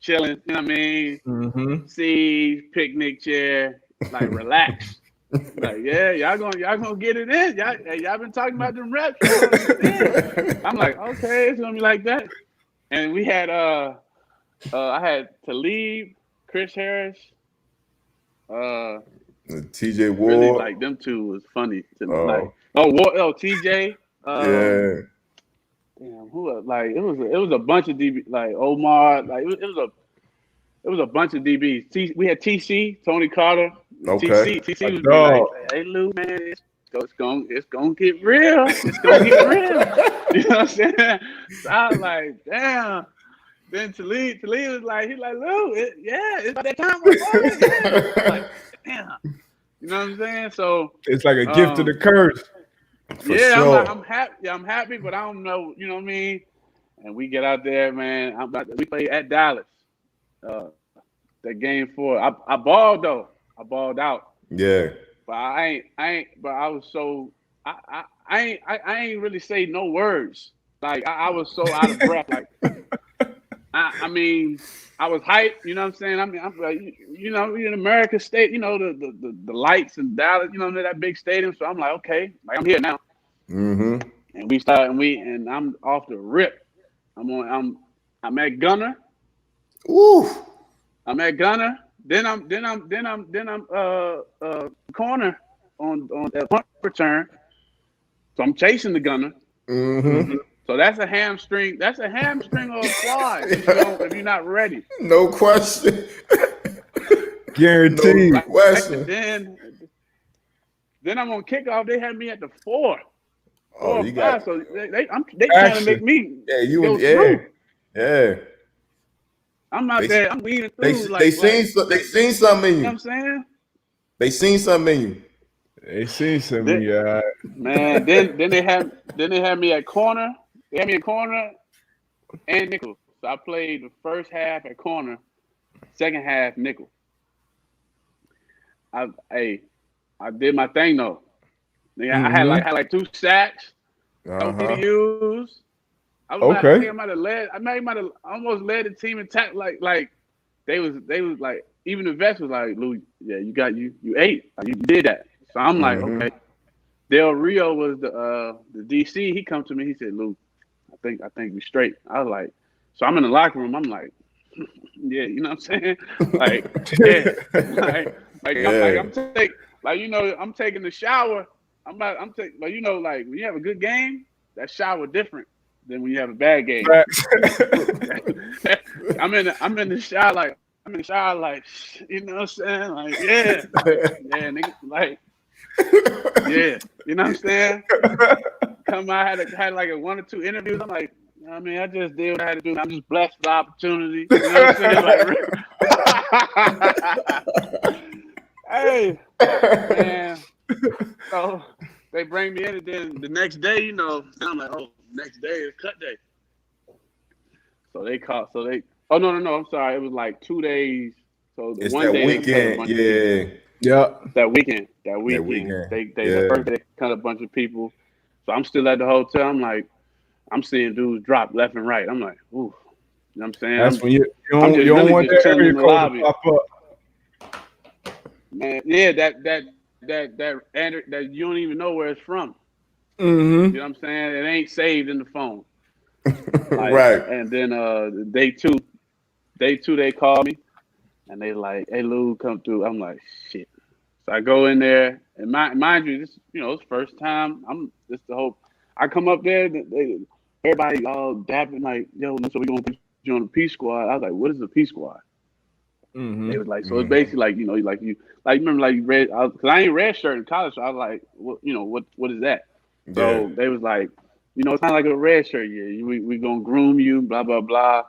C: chilling, you know what I mean?
A: Mm-hmm.
C: Seats, picnic chair, like relax. Like, yeah, y'all gonna get it in. Y'all been talking about them reps. I'm like, okay, it's gonna be like that. And we had I had Talib, Chris Harris,
B: TJ Ward.
C: Really, like them two was funny to me. TJ.
B: Yeah.
C: Damn, who like it was a bunch of DB, like Omar, like it was a bunch of DBs. We had TC, Tony Carter.
B: Okay.
C: TC was like, "Hey Lou, man, it's gonna get real. It's gonna get real." You know what I'm saying? So I was like, "Damn." Then Talib was like, he's like, "Lou, it's about that time." Yeah. Like, damn. You know what I'm saying? So
A: it's like a gift to the curse.
B: For sure.
C: I'm happy. Yeah, I'm happy, but I don't know. You know what I mean? And we get out there, man. We play at Dallas. That game 4. I balled though. I balled out.
B: Yeah.
C: But I ain't. But I was so. I ain't really say no words. Like I was so out of breath. Like I mean, I was hyped. You know what I'm saying? I mean, I'm like, we in America State. You know the lights in Dallas. You know that big stadium. So I'm like, okay, like I'm here now.
B: Mm-hmm.
C: And we start and I'm off the rip. I'm at Gunner.
B: Ooh.
C: I'm at Gunner. Then I'm corner on punt return. So I'm chasing the Gunner.
B: Mm-hmm.
C: So that's a hamstring. That's a hamstring or a quad if you're not ready.
B: No question.
A: Guaranteed.
B: No question.
C: Then I'm on kickoff. They had me at the 4.
B: Oh, you got.
C: So they trying to make me.
B: Yeah.
C: I'm out there. I'm weaving through.
B: They seen something in you.
C: You know what I'm saying?
B: They seen something in you.
A: They seen something, yeah.
C: Man, then they had me at corner. They had me at corner and nickel. So I played the first half at corner, second half nickel. I did my thing though. I had like 2 sacks, no PDUs. I was
A: okay.
C: I think I might have almost led the team in tackle. Like they was like, even the vets was like, Lou, yeah, you ate. Like, you did that. So I'm like, okay. Del Rio was the DC. He come to me. He said, Lou, I think we straight. I was like, so I'm in the locker room. I'm like, yeah, you know what I'm saying? Like, yeah, I'm taking the shower. I'm taking, but like when you have a good game, that shower different than when you have a bad game. I'm in the shower like, you know what I'm saying? Like, yeah, nigga, like, yeah, you know what I'm saying? Come out, had like a 1 or 2 interviews. I'm like, I mean, I just did what I had to do. I'm just blessed for the opportunity. You know what I'm saying? Like, hey, man. So they bring me in, and then the next day, I'm like, oh, next day is cut day. So they caught. So they. Oh no. I'm sorry. It was like 2 days. So the
B: It's
C: one
B: that
C: day they cut a
B: weekend.
C: bunch of people.
B: Yeah.
A: Yeah.
C: That weekend.
B: That weekend.
C: They the
B: Yeah.
C: first day they cut a bunch of people. So I'm still at the hotel. I'm like, I'm seeing dudes drop left and right. I'm like, ooh. You know what I'm saying?
A: That's when you
C: I'm just
A: don't
C: really
A: want
C: just
A: that
C: chilling
A: area
C: in the
A: code to
C: lobby.
A: pop up.
C: Man, yeah, that you don't even know where it's from.
A: Mm-hmm.
C: You know what I'm saying? It ain't saved in the phone. Like,
B: Right.
C: and then day two they call me and they like, hey Lou, come through. I'm like, shit. So I go in there and mind you, this it's first time. This the whole. I come up there, everybody all dapping like, yo, so we gonna put you on the P squad. I was like, what is the P squad?
A: Mm-hmm.
C: They was like, so it's basically like you remember like you read because I ain't red shirt in college, so I was like, what is that?
B: Yeah.
C: So they was like, it's kind of like a red shirt. Yeah, we gonna groom you, blah blah blah.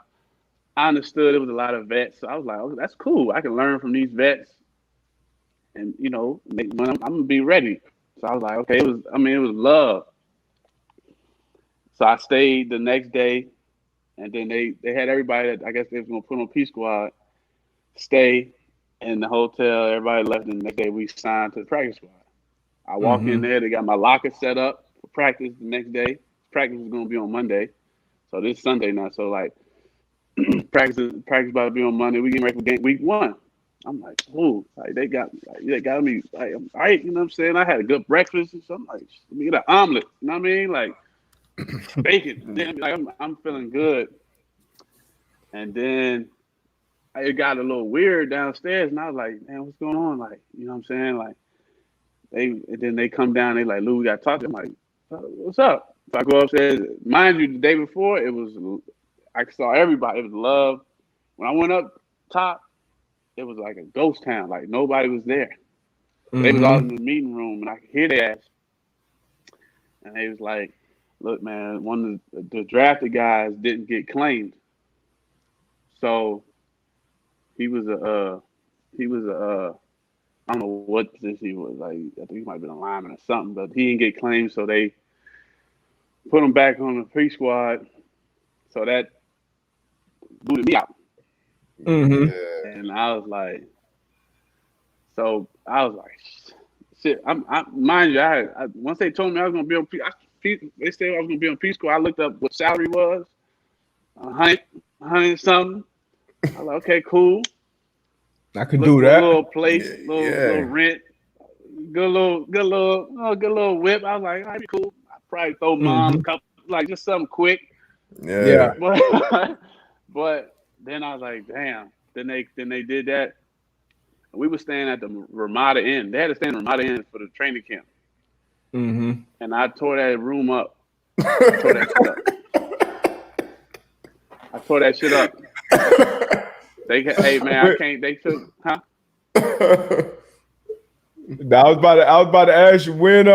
C: I understood it was a lot of vets, so I was like, oh, that's cool. I can learn from these vets, and I'm gonna be ready. So I was like, okay, it was love. So I stayed the next day, and then they had everybody that I guess they was gonna put on P squad stay in the hotel. Everybody left, and the next day we signed to the practice squad. I walk in there, they got my locker set up for practice the next day. Practice was gonna be on Monday, so this Sunday now. So like practice about to be on Monday. We getting ready for game week 1. I'm like, ooh, like they got me. Like, I'm all right, you know what I'm saying? I had a good breakfast, so I'm like, let me get an omelet. You know what I mean? Like bacon. Then like I'm feeling good, and then it got a little weird downstairs, and I was like, man, what's going on? Like, you know what I'm saying? Like then they come down, they like, Lou, we got to talk to him. I'm like, what's up? So I go upstairs. Mind you, the day before, I saw everybody. It was love. When I went up top, it was like a ghost town. Like nobody was there. They was all in the meeting room, and I could hear their ass. And they was like, look, man, one of the drafted guys didn't get claimed. So he was a I don't know what position he was. Like I think he might have been a lineman or something, but he didn't get claimed, so they put him back on the pre squad. So that booted me out.
A: Mm-hmm.
B: Yeah.
C: And I was like, shit. Mind you, once they told me I was gonna be on they said I was gonna be on P squad. I looked up what salary was, 100 something. I was like, okay, cool.
A: I can
C: Look
A: do
C: for a
A: that.
C: little place,
B: Yeah.
C: little rent, good little whip. I was like, that'd be cool. I'd probably throw mom a couple, like just something quick.
B: Yeah.
C: But then I was like, damn. Then they did that. We were staying at the Ramada Inn. They had to stay in the Ramada Inn for the training camp.
A: Mm-hmm.
C: And I tore that room up. I tore that shit up. Hey man, I can't. They took, huh?
A: I was about to ask you when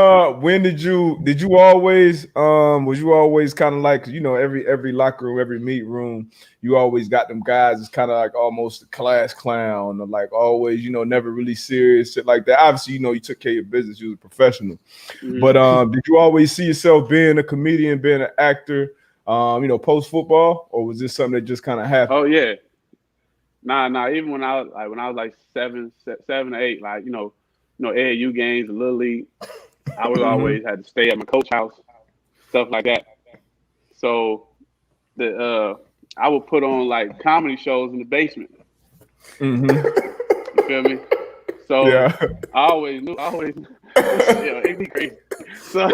A: did you always was you always kind of like every locker room, every meet room, you always got them guys it's kind of like almost a class clown or like always never really serious shit like that. Obviously you took care of your business, you was a professional.
C: Mm-hmm.
A: But did you always see yourself being a comedian, being an actor post football, or was this something that just kind of happened?
C: Oh yeah, nah. Even when I was like 7 or 8, like AAU games, Little League, I would always had to stay at my coach house, stuff like that. So I would put on like comedy shows in the basement. You feel me? So
A: Yeah.
C: I always it'd be crazy. So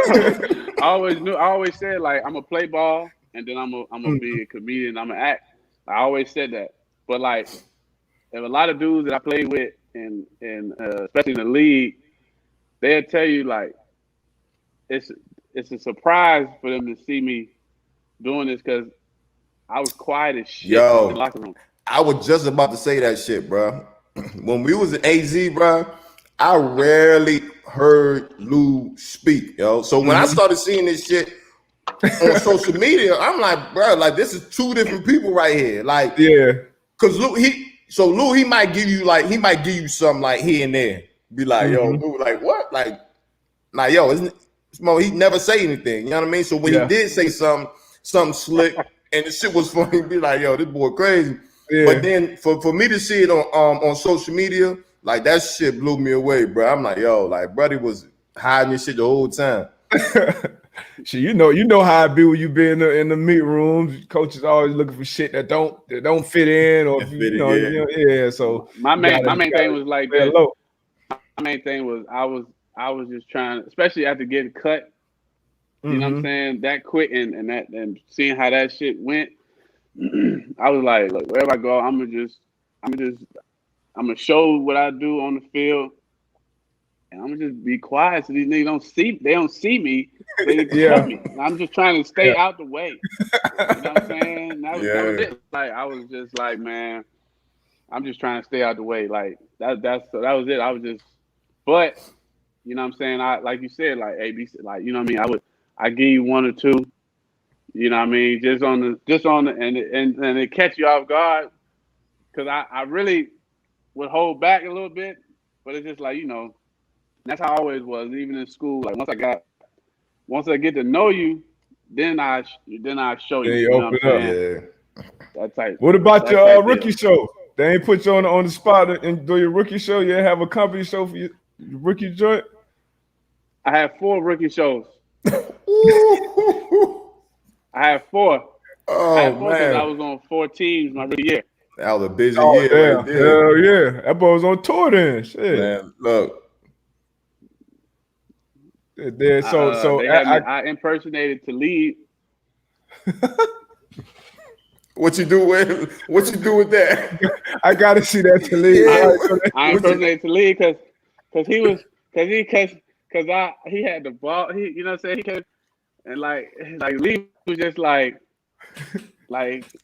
C: I always said like I'm gonna play ball and then I'm gonna be a comedian, I'm gonna act. I always said that. But like there were a lot of dudes that I played with and especially in the league, they'll tell you like it's a surprise for them to see me doing this because I was quiet as shit in the locker room.
B: I was just about to say that shit, bro. When we was in AZ, bro, I rarely heard Lou speak, yo. So when I started seeing this shit on social media, I'm like, bro, like this is two different people right here. Like,
A: yeah,
B: cause Lou, he might give you something like here and there. Be like, yo, Lou, like what? Like, yo, he never say anything. You know what I mean? So when he did say something slick, and the shit was funny. Be like, yo, this boy crazy.
A: Yeah.
B: But then for me to see it on social media, like that shit blew me away, bro. I'm like, yo, like brother was hiding this shit the whole time.
A: Shit, you know how it be when you be in the meet rooms. Coaches always looking for shit that don't fit in, or if yeah. So
C: my main thing was like
A: this.
C: low. My main thing was I was just trying, especially after getting cut. You know what I'm saying? That quick and seeing how that shit went. I was like, look, wherever I go, I'm gonna show what I do on the field, and I'm gonna just be quiet so these niggas don't see me. They cut me. And I'm just trying to stay out the way. You know what I'm saying? That was it. Like I was just like, man, I'm just trying to stay out the way. Like that was it. I was just, but you know what I'm saying? I like you said, like ABC, like you know what I mean. I give you one or two. You know what I mean? Just on the and it catch you off guard, because I really would hold back a little bit, but it's just like, you know, that's how I always was, even in school. Like once I get to know you, then I show you. You know what I'm saying? That type.
A: What about your rookie show? They ain't put you on the spot and do your rookie show. You have a company show for your rookie joint?
C: I have 4 rookie shows. I have 4.
B: Oh,
C: I have 4
B: man.
C: because I was on 4 teams my rookie year.
B: That was a busy year right there.
A: Hell yeah. That boy was on tour then. Shit.
B: Man, look.
C: I impersonated Talib.
B: What you do with that?
A: I gotta see that Talib.
C: I impersonated Talib because he had the ball. He, you know what I'm saying? And like Lee was just like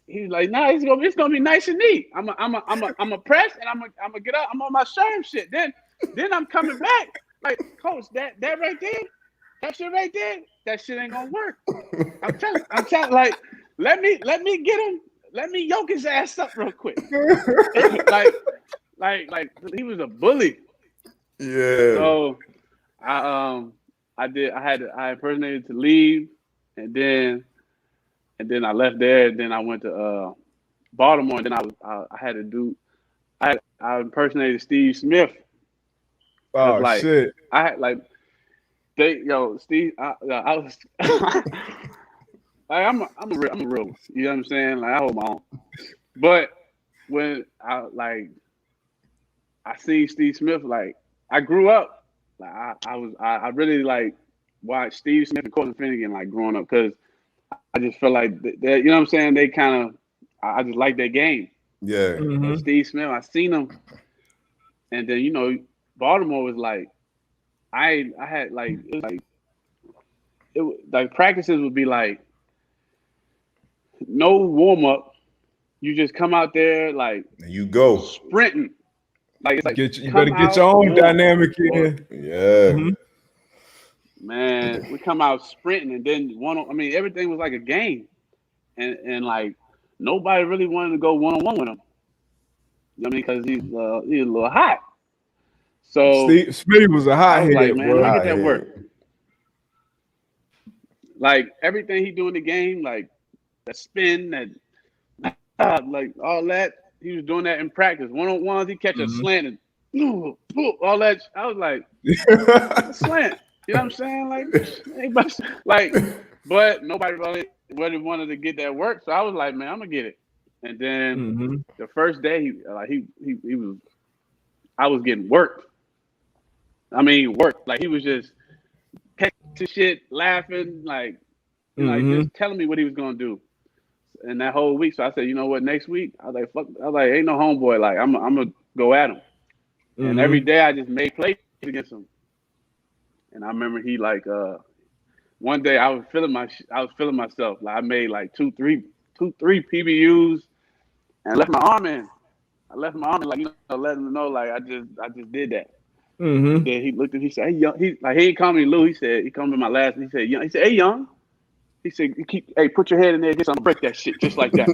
C: he's like, nah, it's gonna be nice and neat. I'm a press and I'm a get up. I'm on my sherm shit. Then I'm coming back. Like, coach, that right there, that shit right there, that shit ain't gonna work. I'm telling like, let me get him. Let me yoke his ass up real quick. like he was a bully.
B: Yeah.
C: So I impersonated to leave, and then I left there, and then I went to Baltimore, and then I impersonated Steve Smith.
A: Oh shit!
C: I had Steve. I was like, I'm a real one. You know what I'm saying? Like I hold my own. But when I seen Steve Smith, like I grew up. Like I really like watched Steve Smith and Colton Finnegan like growing up, because I just felt like they, you know what I'm saying? They kind of, I just like their game.
B: Yeah.
C: And Steve Smith, I seen him, and then you know Baltimore was like, I had like like practices would be like no warm up. You just come out there like
B: you go
C: sprinting. Like it's like
A: you better get your own dynamic in.
B: Yeah.
C: Man, we come out sprinting, and then everything was like a game, and like nobody really wanted to go 1-on-1 with him. You know what I mean? Because he's a little hot. So
A: Smitty was a hot head,
C: like, man,
A: bro.
C: let me get that work. Like everything he do in the game, like that spin, that like all that, he was doing that in practice. 1-on-ones, he catch a slant and all that. I was like, slant. You know what I'm saying? Like, but nobody really wanted to get that work. So I was like, man, I'm gonna get it. And then the first day, I was getting worked. I mean, work. Like he was just catching shit, laughing, like, like just telling me what he was gonna do. And that whole week, so I said, you know what? Next week, I was like, fuck. I was like, ain't no homeboy. Like I'm gonna go at him. And every day I just made plays against him. And I remember he like one day I was feeling myself. Like I made like two, three PBUs and left my arm in. I left my arm in, like, you know, letting him know like I just did that. Then he looked at me, he said, hey young, he ain't call me Lou. He called me my last name. He said, young. He said, hey young. He said, put your head in there, I'm gonna break that shit just like that.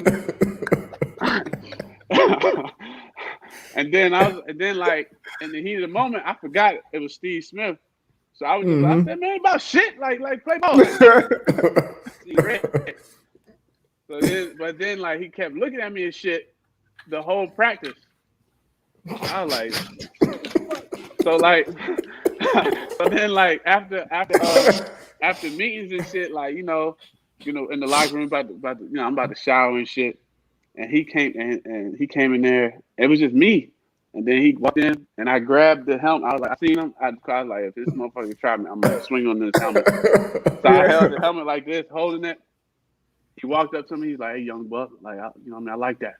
C: And then in the heat of the moment, I forgot it was Steve Smith. So I was just like, I said, man, about shit, like play ball. But then like he kept looking at me and shit the whole practice. I was like, so like, so then like after meetings and shit, like in the locker room about to, I'm about to shower and shit, and he came in there. It was just me, and then he walked in, and I grabbed the helmet. I was like, I seen him. I was like, if this motherfucker try me, I'm gonna swing on this helmet. So I held the helmet like this, holding it. He walked up to me. He's like, "Hey, young buck, like, I like that."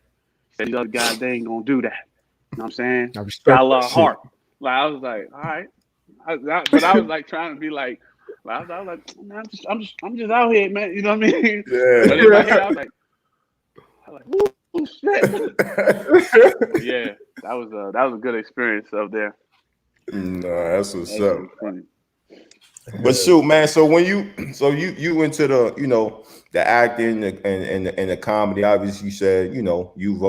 C: He said, "These other guys, they ain't gonna do that." You know what I'm saying?
A: I respect
C: Got a
A: that
C: lot of
A: shit.
C: heart. Like I was like, all right, but I was like trying to be like, I was like, man, I'm just out here, man. You know what I mean?
B: Yeah.
C: But in my head, I was like, oh shit. Yeah, that was a good experience up there.
B: Nah, that's what's
C: That shit
B: up.
C: was funny.
B: But shoot, man. So when you into the the acting and the comedy, obviously you said you've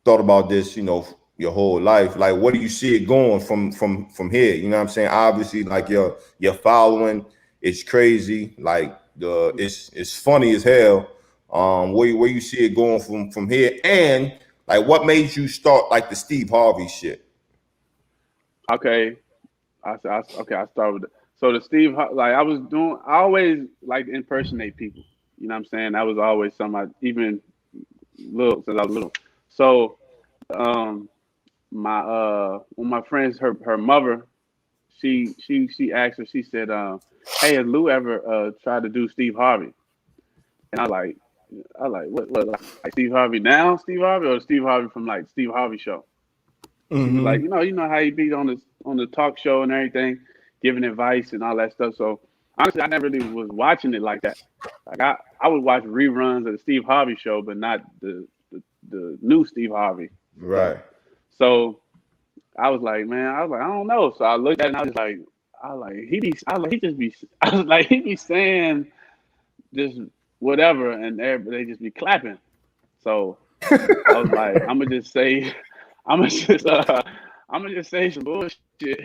B: thought about this your whole life. Like, what do you see it going from here? You know what I'm saying? Obviously, like your following is crazy. Like it's funny as hell. Where you see it going from here, and like what made you start like the Steve Harvey shit?
C: Okay, okay. I started with so the like I always like to impersonate people. You know what I'm saying? That was always something even little since I was little. So um my one of my friends, her mother, she asked her, she said, hey, has Lou ever tried to do Steve Harvey? And I like what like Steve Harvey now, Steve Harvey, or Steve Harvey from like Steve Harvey show? She was like, you know how he be on the talk show and everything, giving advice and all that stuff. So honestly, I never really was watching it like that. Like I would watch reruns of the Steve Harvey show, but not the new Steve Harvey stuff.
B: Right.
C: So I was like, man, I don't know. So I looked at it and he just be, I was like, he be saying just whatever, and they just be clapping. So I was like, I'm gonna just say, I'm gonna just, I'm gonna just say some bullshit,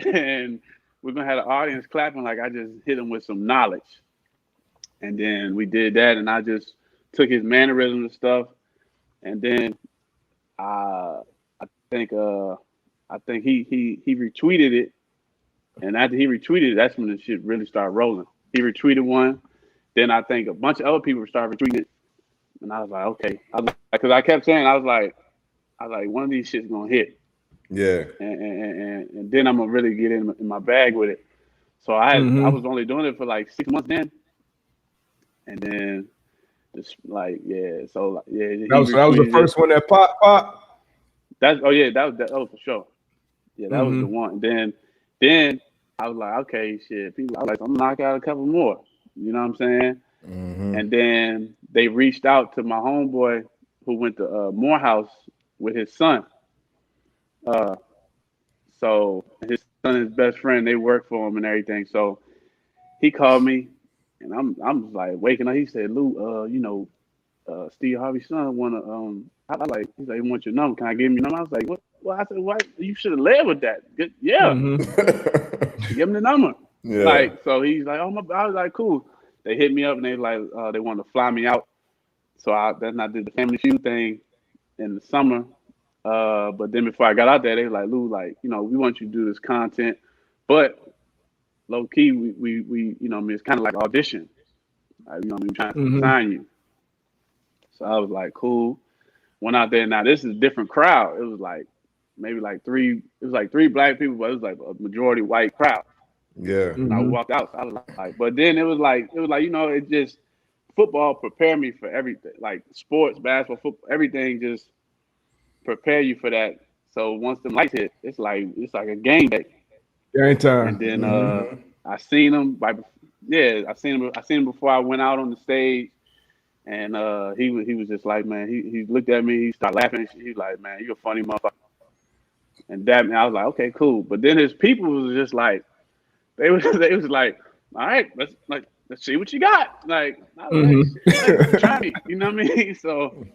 C: and we're gonna have the audience clapping like I just hit him with some knowledge. And then we did that, and I just took his mannerisms and stuff, and then I, I think, I think he retweeted it. And after he retweeted it, that's when the shit really started rolling. He retweeted one. Then I think a bunch of other people started retweeting it. And I was like, okay. Because I kept saying, I was like, one of these shit's going to hit.
B: Yeah.
C: And then I'm going to really get in my bag with it. So I was only doing it for like 6 months then. And then just like, yeah. So, like, yeah.
A: That was the first one that pop.
C: That was for sure. Yeah, that was the one. Then I was like, okay, shit. I was like, I'm gonna knock out a couple more. You know what I'm saying? And then they reached out to my homeboy who went to Morehouse with his son. So his son and his best friend, they work for him and everything. So he called me, and I'm just like waking up. He said, Lou, Steve Harvey's son wanna he's like, he wants your number. Can I give him your number? I was like, what? Well, I said, what? You should have led with that. Yeah, give him the number.
B: Yeah.
C: Like, so he's like, oh my. I was like, cool. They hit me up and they like, they wanted to fly me out. So then I did the Family Feud thing in the summer. But then before I got out there, they were like, Lou, like, we want you to do this content, but low key, we it's kind of like audition. Like, we're trying to sign you. So I was like, cool. Went out there. Now this is a different crowd. It was like maybe like three. It was like three black people, but it was like a majority white crowd.
B: Yeah.
C: And I walked out. So I was like, but then it was like it just football prepared me for everything. Like sports, basketball, football, everything just prepare you for that. So once the lights hit, it's like a game day.
A: Game time.
C: And then I seen him I seen him before I went out on the stage. And he was just like, man, he looked at me, he started laughing. He's like, man, you a funny motherfucker. And that, man, I was like, okay, cool. But then his people was just like, they was like, all right, let's see what you got. Like, I was like, try me, you know what I mean? So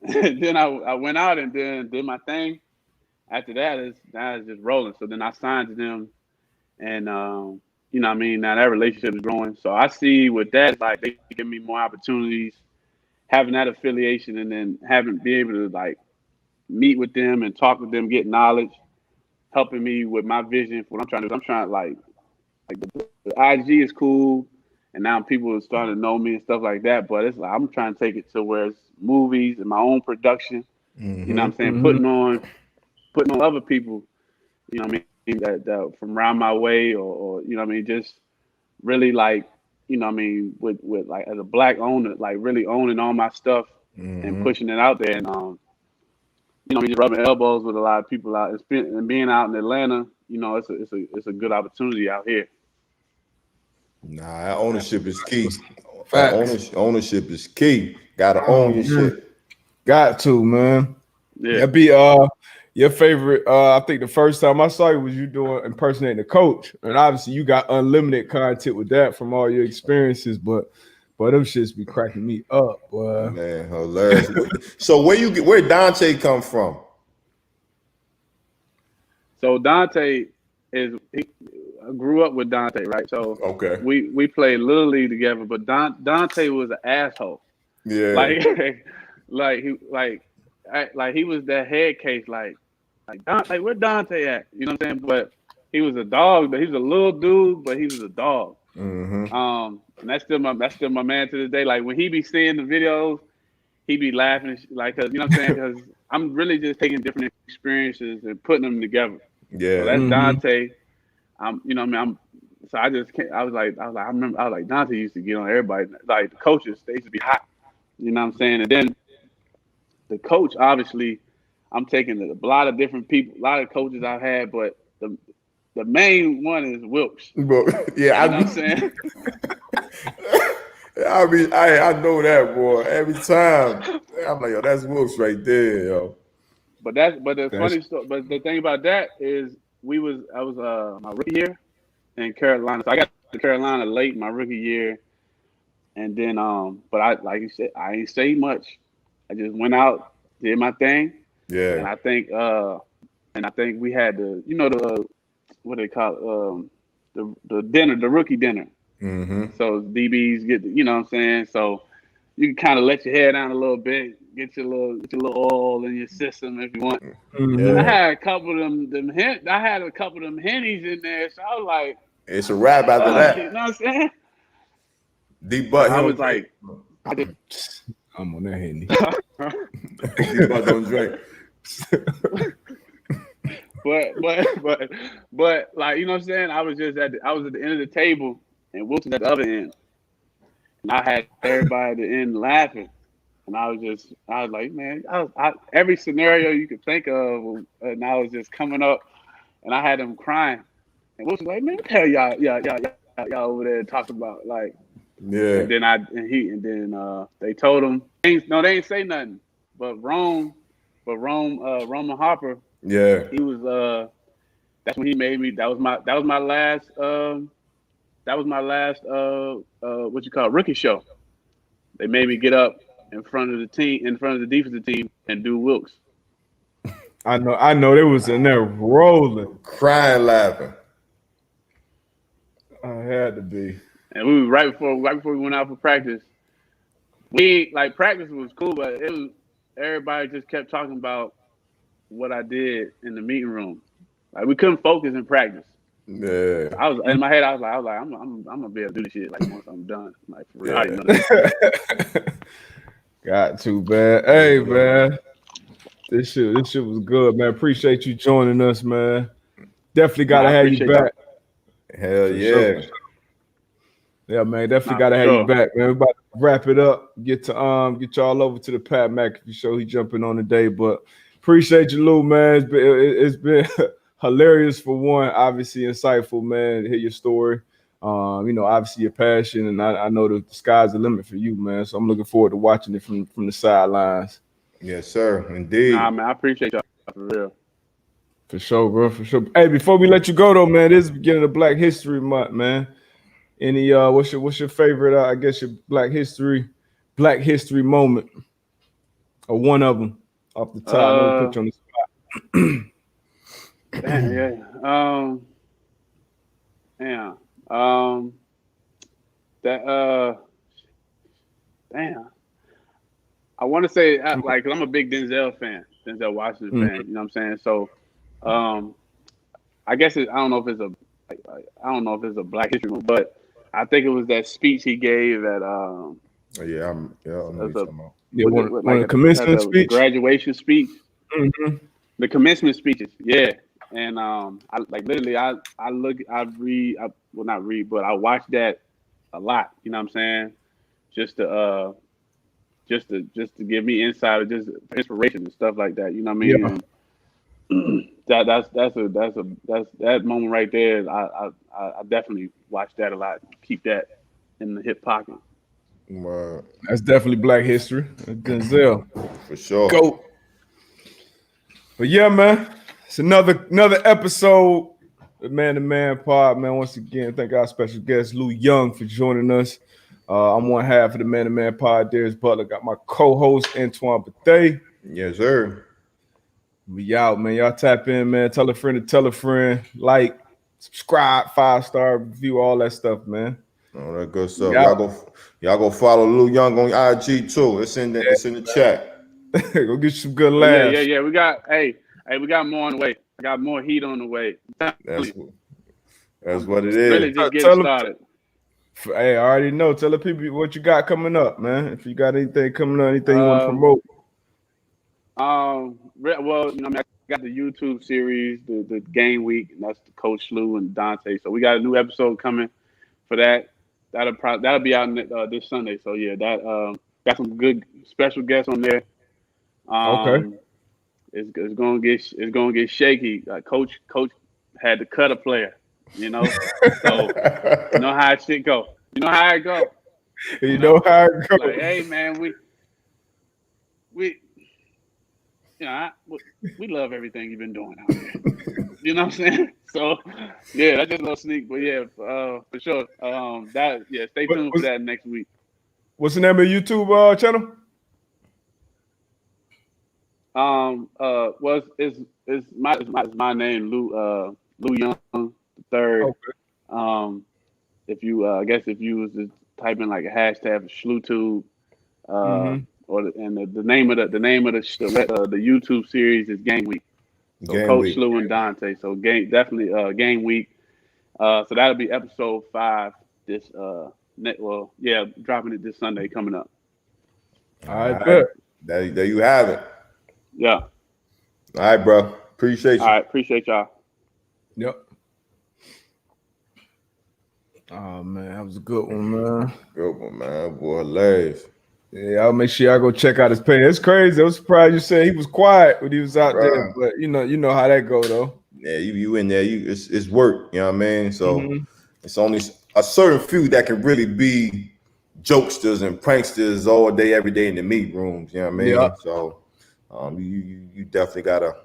C: then I went out and then did my thing. After that, it's just rolling. So then I signed to them, and you know what I mean, now that relationship is growing. So I see with that, like they give me more opportunities, having that affiliation, and then be able to like meet with them and talk with them, get knowledge, helping me with my vision for what I'm trying to do. I'm trying to like the IG is cool, and now people are starting to know me and stuff like that. But it's like I'm trying to take it to where it's movies and my own production. You know what I'm saying? Putting on other people. You know what I mean? That from around my way, or you know what I mean, just really like, you know what I mean, with like as a black owner, like really owning all my stuff and pushing it out there, and you know, just rubbing elbows with a lot of people out and being out in Atlanta. You know, it's a good opportunity out here.
B: Nah, that ownership is key.
A: Facts.
B: Ownership is key. Gotta own your shit.
A: Got to, man.
C: Yeah.
A: That'd be your favorite. I think the first time I saw you was you doing impersonating the coach, and obviously you got unlimited content with that from all your experiences. But them shits be cracking me up, boy.
B: Man, hilarious. So where Dante come from?
C: So Dante I grew up with Dante, right? So
B: Okay.
C: we played Little League together, but Dante was an asshole.
B: Yeah.
C: Like like he was that head case, like where Dante at? You know what I'm saying? But he was a dog, but he was a little dude, but he was a dog. And that's still my man to this day. Like when he be seeing the videos, he be laughing, like, cause you know what I'm saying? Because I'm really just taking different experiences and putting them together.
B: Yeah.
C: So that's Dante. You know what I mean? So I just can't, I was like, Dante used to get on everybody. Like the coaches, they used to be hot. You know what I'm saying? And then the coach, obviously, I'm taking a lot of different people, a lot of coaches I've had, but the main one is Wilkes.
B: But yeah,
C: you know what I'm saying?
B: I mean, I know that, boy. Every time I'm like, yo, that's Wilkes right there, yo.
C: But the funny story. But the thing about that is, I was my rookie year in Carolina. So I got to Carolina late my rookie year, and then but I like you said, I ain't say much. I just went out, did my thing,
B: Yeah.
C: and I think we had the what they call it, the dinner, the rookie dinner. So DBs get you know what I'm saying. So you can kind of let your hair down a little bit, get your little oil in your system if you want. And I had a couple of them I had a couple of them hennies in there, so I was like,
B: it's a wrap after that.
C: You know what I'm saying?
B: Deep butt.
C: I was like,
A: I'm on that henny.
B: Deep butt don't drink.
C: but like you know what I'm saying? I was at the end of the table and Wilson at the other end. And I had everybody at the end laughing. And I was like, man, every scenario you could think of, and I was just coming up, and I had them crying. And Wilson was like, man, what the hell y'all over there talking about? Like,
B: yeah.
C: And then they told him, they ain't say nothing. But Roman Harper,
B: Yeah.
C: he was that's when he made me. That was my last what you call rookie show. They made me get up in front of the defensive team, and do Wilkes.
A: I know they was in there rolling,
B: crying, laughing.
A: I had to be.
C: And we were right before we went out for practice. Practice was cool, but it was everybody just kept talking about what I did in the meeting room. Like we couldn't focus in practice.
B: Yeah.
C: I was in my head. I was like, I'm gonna be able to do this shit. Like once I'm done, like for real.
B: Yeah.
A: Got to, man. Hey, man, this shit was good, man. Appreciate you joining us, man. Definitely gotta have you back.
B: Hell yeah.
A: Sure. Yeah, man. Definitely gotta have you back, man. We're about to wrap it up. Get y'all over to the Pat McAfee show. He jumping on today, but appreciate you, Lou, man. It's been hilarious for one, obviously insightful, man, to hear your story. Obviously your passion, and I know the sky's the limit for you, man. So I'm looking forward to watching it from the sidelines.
B: Yes, sir. Indeed.
C: Nah, man, I appreciate y'all for real.
A: For sure, bro. For sure. Hey, before we let you go though, man, this is the beginning of Black History Month, man. Any what's your favorite? I guess your Black History moment, or one of them off the top. I know we put you on the spot.
C: Yeah. That damn. I want to say like, cause I'm a big Denzel Washington fan. You know what I'm saying? So, I guess I don't know if it's I don't know if it's a Black History Month, but I think it was that speech he gave at
B: Yeah, I know what you're talking about.
A: Yeah,
C: was it
A: one
C: like
A: of the commencement
C: the
A: speech.
C: graduation speech,
A: Mm-hmm.
C: the commencement speeches, yeah. And I like literally I well not read, but I watch that a lot. You know what I'm saying? Just to just to give me insight or just inspiration and stuff like that. You know what I
A: Yeah,
C: mean? And that moment right there. I definitely watch that a lot. Keep that in the hip pocket.
B: Well,
A: that's definitely Black history. Denzel,
B: for sure.
A: go. But yeah, man, it's another episode of Man to Man Pod. Man, once again, thank our special guest Lou Young for joining us. I'm one half of the Man to Man Pod. There's Butler. Got my co-host Antoine Bethea.
B: Yes, sir.
A: We out, man. Y'all tap in, man. Tell a friend to tell a friend. Like, subscribe, 5-star review, all that stuff, man.
B: All that good stuff. Y'all go follow Lou Young on IG too. It's in the chat.
A: Go get you some good
C: Oh,
A: laughs.
C: yeah. We got we got more on the way. I got more heat on the way.
B: That's what it
C: Really
B: is.
C: just getting started.
A: Hey, I already know. Tell the people what you got coming up, man. If you got anything coming up, anything you want to promote.
C: Well, you know, I mean, I got the YouTube series, the game week, and that's the Coach Lou and Dante. So we got a new episode coming for that. That'll be out this Sunday. So yeah, that got some good special guests on there.
A: Okay.
C: It's gonna get shaky. Coach had to cut a player, you know. So you know how shit go. You know how it go.
A: You know how it goes.
C: Like, hey man, we you know, we love everything you've been doing out here. You know what I'm saying? So yeah, that's just a little sneak. But yeah, for sure. Stay tuned for that next week.
A: What's the name of your YouTube channel?
C: Was it's my name, Lou Young the third.
A: Okay.
C: If you I guess if you was to type in like a hashtag for ShlooTube, or the name of the YouTube series is Game Week. So
B: Game
C: Coach
B: week.
C: Lou and Dante. So Game Week. So that'll be episode 5 this dropping it this Sunday coming up.
A: All right, bet.
B: There you have it.
C: Yeah.
B: All right, bro. Appreciate you.
C: All right, appreciate y'all.
A: Yep. Oh man, that was a good one, man.
B: Good one, man. Boy, hilarious.
A: Yeah, I'll make sure y'all go check out his page. It's crazy. I was surprised you said he was quiet when he was out there, but you know how that go though.
B: Yeah, you in there. It's work. You know what I mean? So it's only a certain few that can really be jokesters and pranksters all day, every day in the meet rooms. You know what I mean?
A: Yeah.
B: So you definitely gotta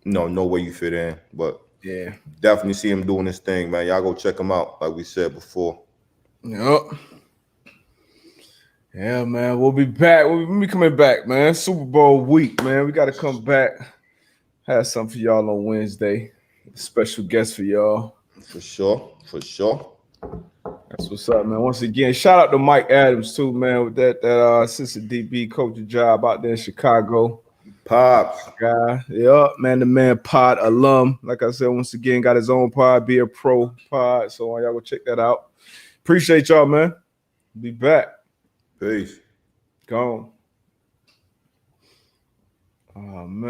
B: know where you fit in. But
A: yeah,
B: definitely see him doing this thing, man. Y'all go check him out, like we said before.
A: Yep. Yeah, man. We'll be back. We'll be coming back, man. Super Bowl week, man. We got to come back. Have something for y'all on Wednesday. Special guest for y'all.
B: For sure.
A: That's what's up, man. Once again, shout out to Mike Adams too, man, with that assistant DB coaching job out there in Chicago.
B: Pops.
A: Guy. Yep, Man to Man Pod alum. Like I said, once again, got his own pod, Be a Pro pod. So y'all go check that out. Appreciate y'all, man. Be back.
B: Peace.
A: Gone. Oh man.